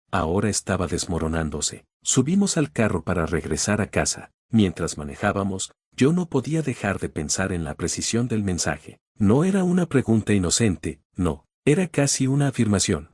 estaba desmoronándose. Subimos al carro para regresar a casa. Mientras manejábamos, yo no podía dejar de pensar en la precisión del mensaje. No era una pregunta inocente, no, era casi una afirmación.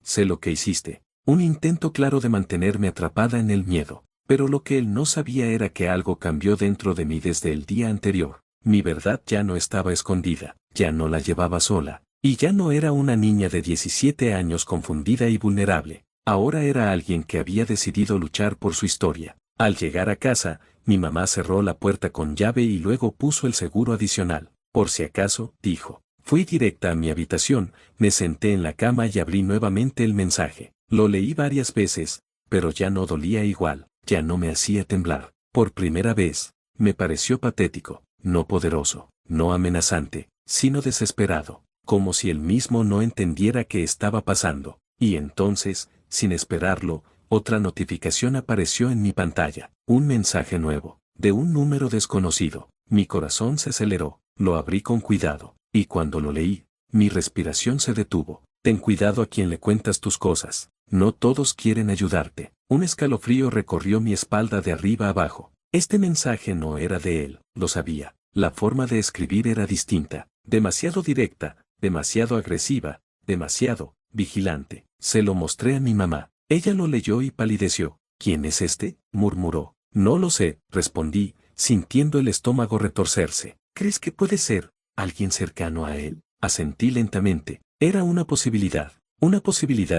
Sé lo que hiciste. Un intento claro de mantenerme atrapada en el miedo. Pero lo que él no sabía era que algo cambió dentro de mí desde el día anterior. Mi verdad ya no estaba escondida, ya no la llevaba sola, y ya no era una niña de 17 años confundida y vulnerable. Ahora era alguien que había decidido luchar por su historia. Al llegar a casa, mi mamá cerró la puerta con llave y luego puso el seguro adicional. Por si acaso, dijo. Fui directa a mi habitación, me senté en la cama y abrí nuevamente el mensaje. Lo leí varias veces, pero ya no dolía igual, ya no me hacía temblar. Por primera vez, me pareció patético, no poderoso, no amenazante, sino desesperado, como si él mismo no entendiera qué estaba pasando. Y entonces, sin esperarlo, otra notificación apareció en mi pantalla, un mensaje nuevo, de un número desconocido. Mi corazón se aceleró, lo abrí con cuidado, y cuando lo leí, mi respiración se detuvo. Ten cuidado a quien le cuentas tus cosas, no todos quieren ayudarte. Un escalofrío recorrió mi espalda de arriba abajo. Este mensaje no era de él, lo sabía. La forma de escribir era distinta, demasiado directa, demasiado agresiva, demasiado vigilante. Se lo mostré a mi mamá. Ella lo leyó y palideció. ¿Quién es este?, murmuró. No lo sé, respondí, sintiendo el estómago retorcerse. ¿Crees que puede ser alguien cercano a él? Asentí lentamente. Era una posibilidad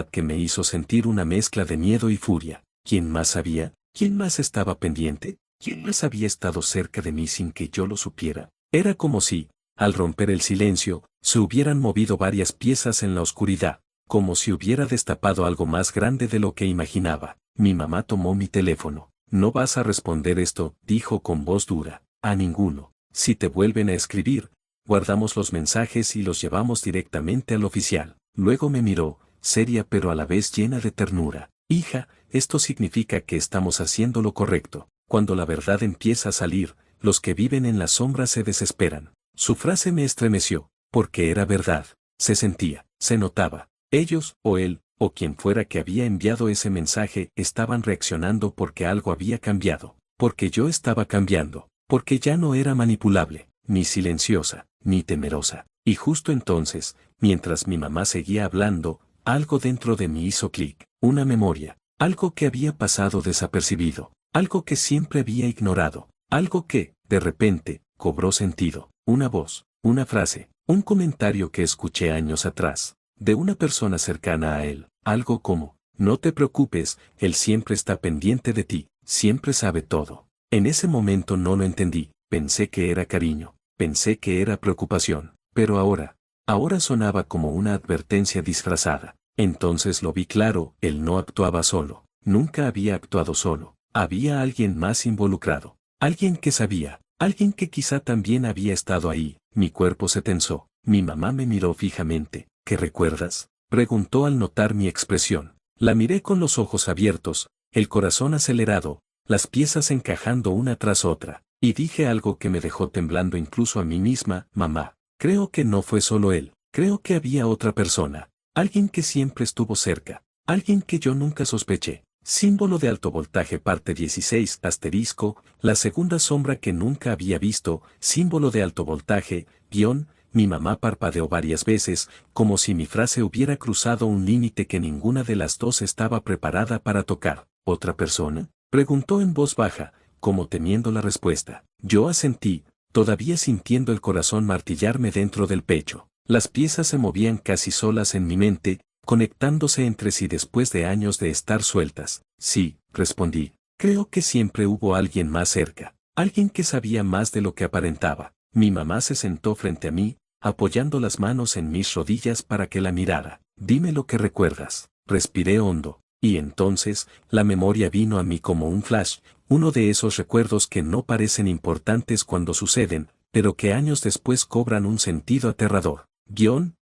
que me hizo sentir una mezcla de miedo y furia. ¿Quién más sabía? ¿Quién más estaba pendiente? ¿Quién más había estado cerca de mí sin que yo lo supiera? Era como si, al romper el silencio, se hubieran movido varias piezas en la oscuridad, como si hubiera destapado algo más grande de lo que imaginaba. Mi mamá tomó mi teléfono. No vas a responder esto, dijo con voz dura. A ninguno. Si te vuelven a escribir, guardamos los mensajes y los llevamos directamente al oficial. Luego me miró, seria pero a la vez llena de ternura. Hija, esto significa que estamos haciendo lo correcto. Cuando la verdad empieza a salir, los que viven en la sombra se desesperan. Su frase me estremeció, porque era verdad. Se sentía, se notaba. Ellos, o él, o quien fuera que había enviado ese mensaje, estaban reaccionando porque algo había cambiado. Porque yo estaba cambiando. Porque ya no era manipulable, ni silenciosa, ni temerosa. Y justo entonces, mientras mi mamá seguía hablando, algo dentro de mí hizo clic. Una memoria. Algo que había pasado desapercibido. Algo que siempre había ignorado. Algo que, de repente, cobró sentido. Una voz, una frase, un comentario que escuché años atrás, de una persona cercana a él. Algo como, no te preocupes, él siempre está pendiente de ti, siempre sabe todo. En ese momento no lo entendí, pensé que era cariño, pensé que era preocupación, pero ahora sonaba como una advertencia disfrazada. Entonces lo vi claro, él no actuaba solo. Nunca había actuado solo. Había alguien más involucrado. Alguien que sabía. Alguien que quizá también había estado ahí. Mi cuerpo se tensó. Mi mamá me miró fijamente. ¿Qué recuerdas?, preguntó al notar mi expresión. La miré con los ojos abiertos, el corazón acelerado, las piezas encajando una tras otra, y dije algo que me dejó temblando incluso a mí misma: mamá, creo que no fue solo él, creo que había otra persona, alguien que siempre estuvo cerca, alguien que yo nunca sospeché. Símbolo de alto voltaje parte 16 asterisco, la segunda sombra que nunca había visto, símbolo de alto voltaje, guión. Mi mamá parpadeó varias veces, como si mi frase hubiera cruzado un límite que ninguna de las dos estaba preparada para tocar. ¿Otra persona?, preguntó en voz baja, como temiendo la respuesta. Yo asentí, todavía sintiendo el corazón martillarme dentro del pecho. Las piezas se movían casi solas en mi mente, conectándose entre sí después de años de estar sueltas. Sí, respondí. Creo que siempre hubo alguien más cerca, alguien que sabía más de lo que aparentaba. Mi mamá se sentó frente a mí, apoyando las manos en mis rodillas para que la mirara. Dime lo que recuerdas. Respiré hondo, y entonces, la memoria vino a mí como un flash, uno de esos recuerdos que no parecen importantes cuando suceden, pero que años después cobran un sentido aterrador.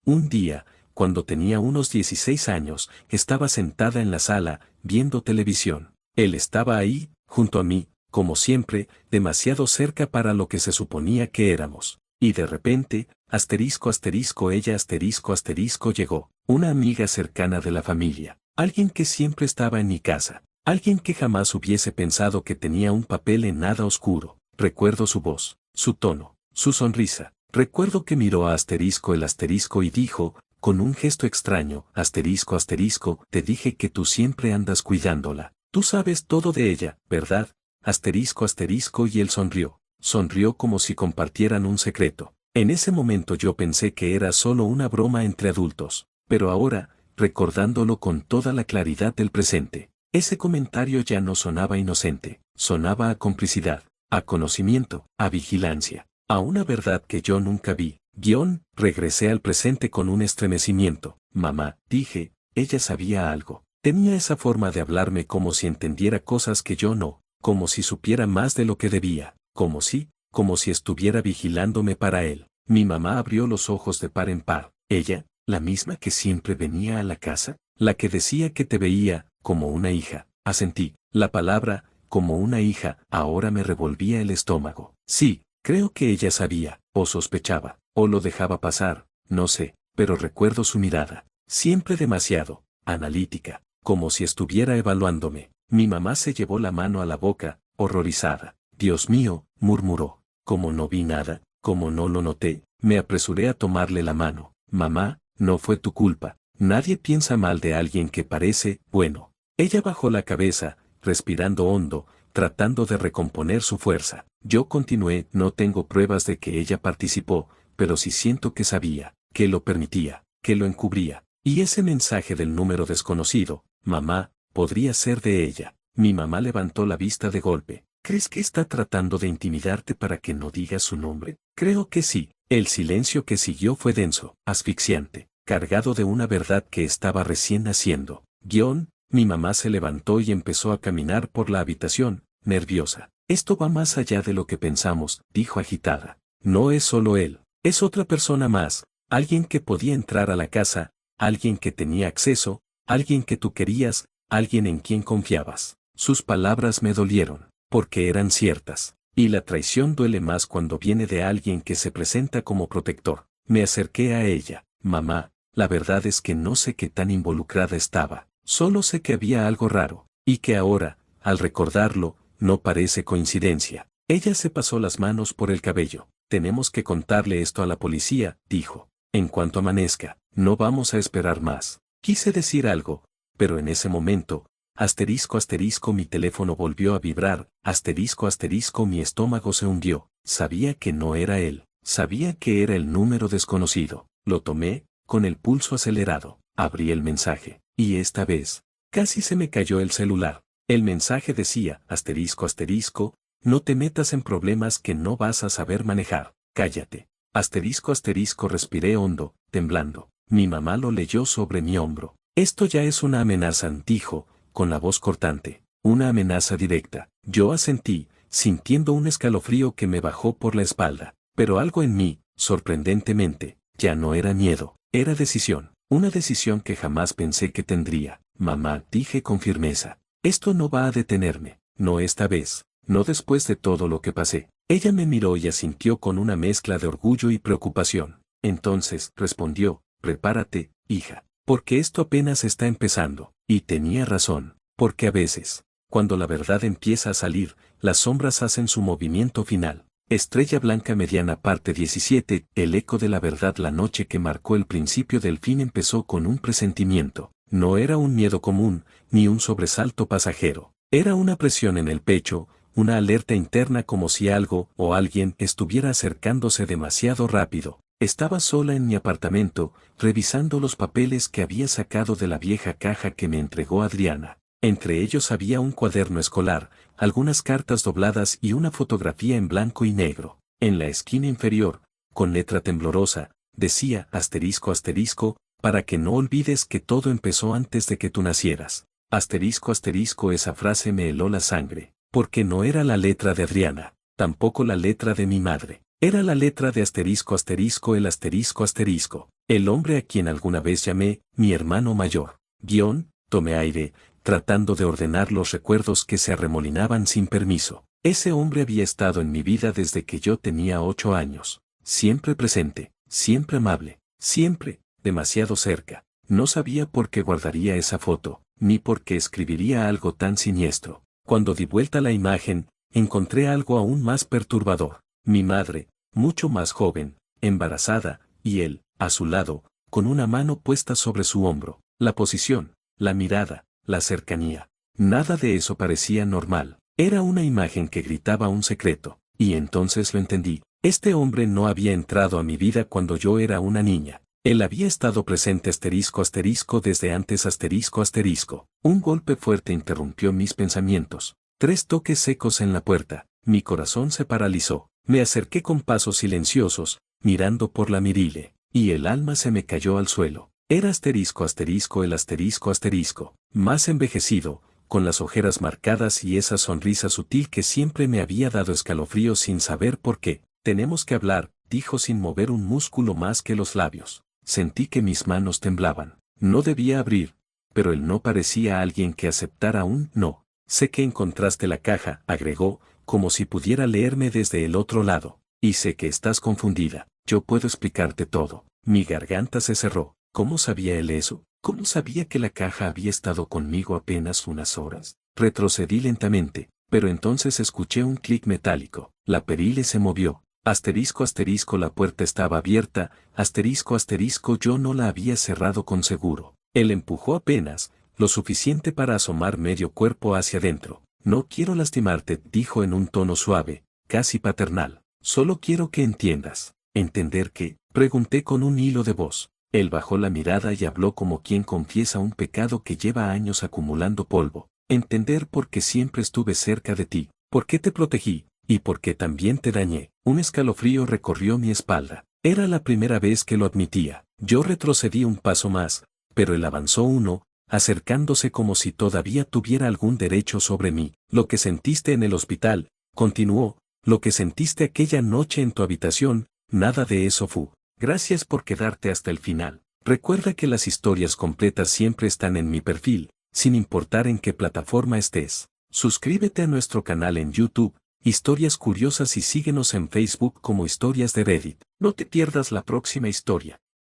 Un día, cuando tenía unos 16 años, estaba sentada en la sala, viendo televisión. Él estaba ahí, junto a mí, como siempre, demasiado cerca para lo que se suponía que éramos. Y de repente, ella llegó, una amiga cercana de la familia, alguien que siempre estaba en mi casa, alguien que jamás hubiese pensado que tenía un papel en nada oscuro. Recuerdo su voz, su tono, su sonrisa. Recuerdo que miró a el asterisco y dijo, con un gesto extraño: te dije que tú siempre andas cuidándola. Tú sabes todo de ella, ¿verdad? Y él sonrió. Sonrió como si compartieran un secreto. En ese momento yo pensé que era solo una broma entre adultos, pero ahora, recordándolo con toda la claridad del presente, ese comentario ya no sonaba inocente, sonaba a complicidad, a conocimiento, a vigilancia, a una verdad que yo nunca vi. Regresé al presente con un estremecimiento. Mamá, dije, ella sabía algo. Tenía esa forma de hablarme como si entendiera cosas que yo no, como si supiera más de lo que debía, como si estuviera vigilándome para él. Mi mamá abrió los ojos de par en par. Ella, la misma que siempre venía a la casa, la que decía que te veía como una hija. Asentí. La palabra, como una hija, ahora me revolvía el estómago. Sí, creo que ella sabía, o sospechaba, o lo dejaba pasar, no sé, pero recuerdo su mirada, siempre demasiado analítica, como si estuviera evaluándome. Mi mamá se llevó la mano a la boca, horrorizada. Dios mío, murmuró. Como no vi nada, como no lo noté, me apresuré a tomarle la mano. Mamá, no fue tu culpa. Nadie piensa mal de alguien que parece bueno. Ella bajó la cabeza, respirando hondo, tratando de recomponer su fuerza. Yo continué: no tengo pruebas de que ella participó, pero sí siento que sabía, que lo permitía, que lo encubría. Y ese mensaje del número desconocido, mamá, podría ser de ella. Mi mamá levantó la vista de golpe. ¿Crees que está tratando de intimidarte para que no digas su nombre? Creo que sí. El silencio que siguió fue denso, asfixiante, cargado de una verdad que estaba recién naciendo. Mi mamá se levantó y empezó a caminar por la habitación, nerviosa. Esto va más allá de lo que pensamos, dijo agitada. No es solo él, es otra persona más, alguien que podía entrar a la casa, alguien que tenía acceso, alguien que tú querías, alguien en quien confiabas. Sus palabras me dolieron, porque eran ciertas, y la traición duele más cuando viene de alguien que se presenta como protector. Me acerqué a ella. Mamá, la verdad es que no sé qué tan involucrada estaba, solo sé que había algo raro, y que ahora, al recordarlo, no parece coincidencia. Ella se pasó las manos por el cabello. Tenemos que contarle esto a la policía, dijo. En cuanto amanezca, no vamos a esperar más. Quise decir algo, pero en ese momento, mi teléfono volvió a vibrar, mi estómago se hundió. Sabía que no era él, sabía que era el número desconocido. Lo tomé, con el pulso acelerado, abrí el mensaje, y esta vez, casi se me cayó el celular. El mensaje decía, no te metas en problemas que no vas a saber manejar, cállate. Respiré hondo, temblando. Mi mamá lo leyó sobre mi hombro. Esto ya es una amenaza, dijo, con la voz cortante. Una amenaza directa. Yo asentí, sintiendo un escalofrío que me bajó por la espalda. Pero algo en mí, sorprendentemente, ya no era miedo, era decisión. Una decisión que jamás pensé que tendría. Mamá, dije con firmeza. Esto no va a detenerme. No esta vez. No después de todo lo que pasé. Ella me miró y asintió con una mezcla de orgullo y preocupación. Entonces, respondió, prepárate, hija. Porque esto apenas está empezando. Y tenía razón. Porque a veces, cuando la verdad empieza a salir, las sombras hacen su movimiento final. Estrella Blanca Mediana parte 17, el eco de la verdad. La noche que marcó el principio del fin empezó con un presentimiento. No era un miedo común, ni un sobresalto pasajero. Era una presión en el pecho, una alerta interna como si algo o alguien estuviera acercándose demasiado rápido. Estaba sola en mi apartamento, revisando los papeles que había sacado de la vieja caja que me entregó Adriana. Entre ellos había un cuaderno escolar, algunas cartas dobladas y una fotografía en blanco y negro. En la esquina inferior, con letra temblorosa, decía asterisco asterisco, para que no olvides que todo empezó antes de que tú nacieras. Asterisco asterisco, esa frase me heló la sangre, porque no era la letra de Adriana, tampoco la letra de mi madre. Era la letra de asterisco asterisco, el asterisco asterisco, el hombre a quien alguna vez llamé mi hermano mayor. Tomé aire, tratando de ordenar los recuerdos que se arremolinaban sin permiso. Ese hombre había estado en mi vida desde que yo tenía 8 años. Siempre presente, siempre amable, siempre, demasiado cerca. No sabía por qué guardaría esa foto, ni por qué escribiría algo tan siniestro. Cuando di vuelta la imagen, encontré algo aún más perturbador. Mi madre, mucho más joven, embarazada, y él, a su lado, con una mano puesta sobre su hombro. La posición, la mirada, la cercanía. Nada de eso parecía normal. Era una imagen que gritaba un secreto. Y entonces lo entendí. Este hombre no había entrado a mi vida cuando yo era una niña. Él había estado presente asterisco asterisco desde antes asterisco asterisco. Un golpe fuerte interrumpió mis pensamientos. 3 toques secos en la puerta. Mi corazón se paralizó. Me acerqué con pasos silenciosos, mirando por la mirile, y el alma se me cayó al suelo. Era asterisco asterisco, el asterisco asterisco, más envejecido, con las ojeras marcadas y esa sonrisa sutil que siempre me había dado escalofríos sin saber por qué. Tenemos que hablar, dijo sin mover un músculo más que los labios. Sentí que mis manos temblaban. No debía abrir, pero él no parecía alguien que aceptara un no. Sé que encontraste la caja, agregó, como si pudiera leerme desde el otro lado. Y sé que estás confundida. Yo puedo explicarte todo. Mi garganta se cerró. ¿Cómo sabía él eso? ¿Cómo sabía que la caja había estado conmigo apenas unas horas? Retrocedí lentamente, pero entonces escuché un clic metálico. La perile se movió. Asterisco asterisco, la puerta estaba abierta. Asterisco asterisco, yo no la había cerrado con seguro. Él empujó apenas, lo suficiente para asomar medio cuerpo hacia adentro. No quiero lastimarte, dijo en un tono suave, casi paternal. Solo quiero que entiendas. ¿Entender qué? Pregunté con un hilo de voz. Él bajó la mirada y habló como quien confiesa un pecado que lleva años acumulando polvo. Entender por qué siempre estuve cerca de ti, por qué te protegí, y por qué también te dañé. Un escalofrío recorrió mi espalda. Era la primera vez que lo admitía. Yo retrocedí un paso más, pero él avanzó uno, acercándose como si todavía tuviera algún derecho sobre mí. Lo que sentiste en el hospital, continuó, lo que sentiste aquella noche en tu habitación, nada de eso fue. Gracias por quedarte hasta el final. Recuerda que las historias completas siempre están en mi perfil, sin importar en qué plataforma estés. Suscríbete a nuestro canal en YouTube, Historias Curiosas, y síguenos en Facebook como Historias de Reddit. No te pierdas la próxima historia.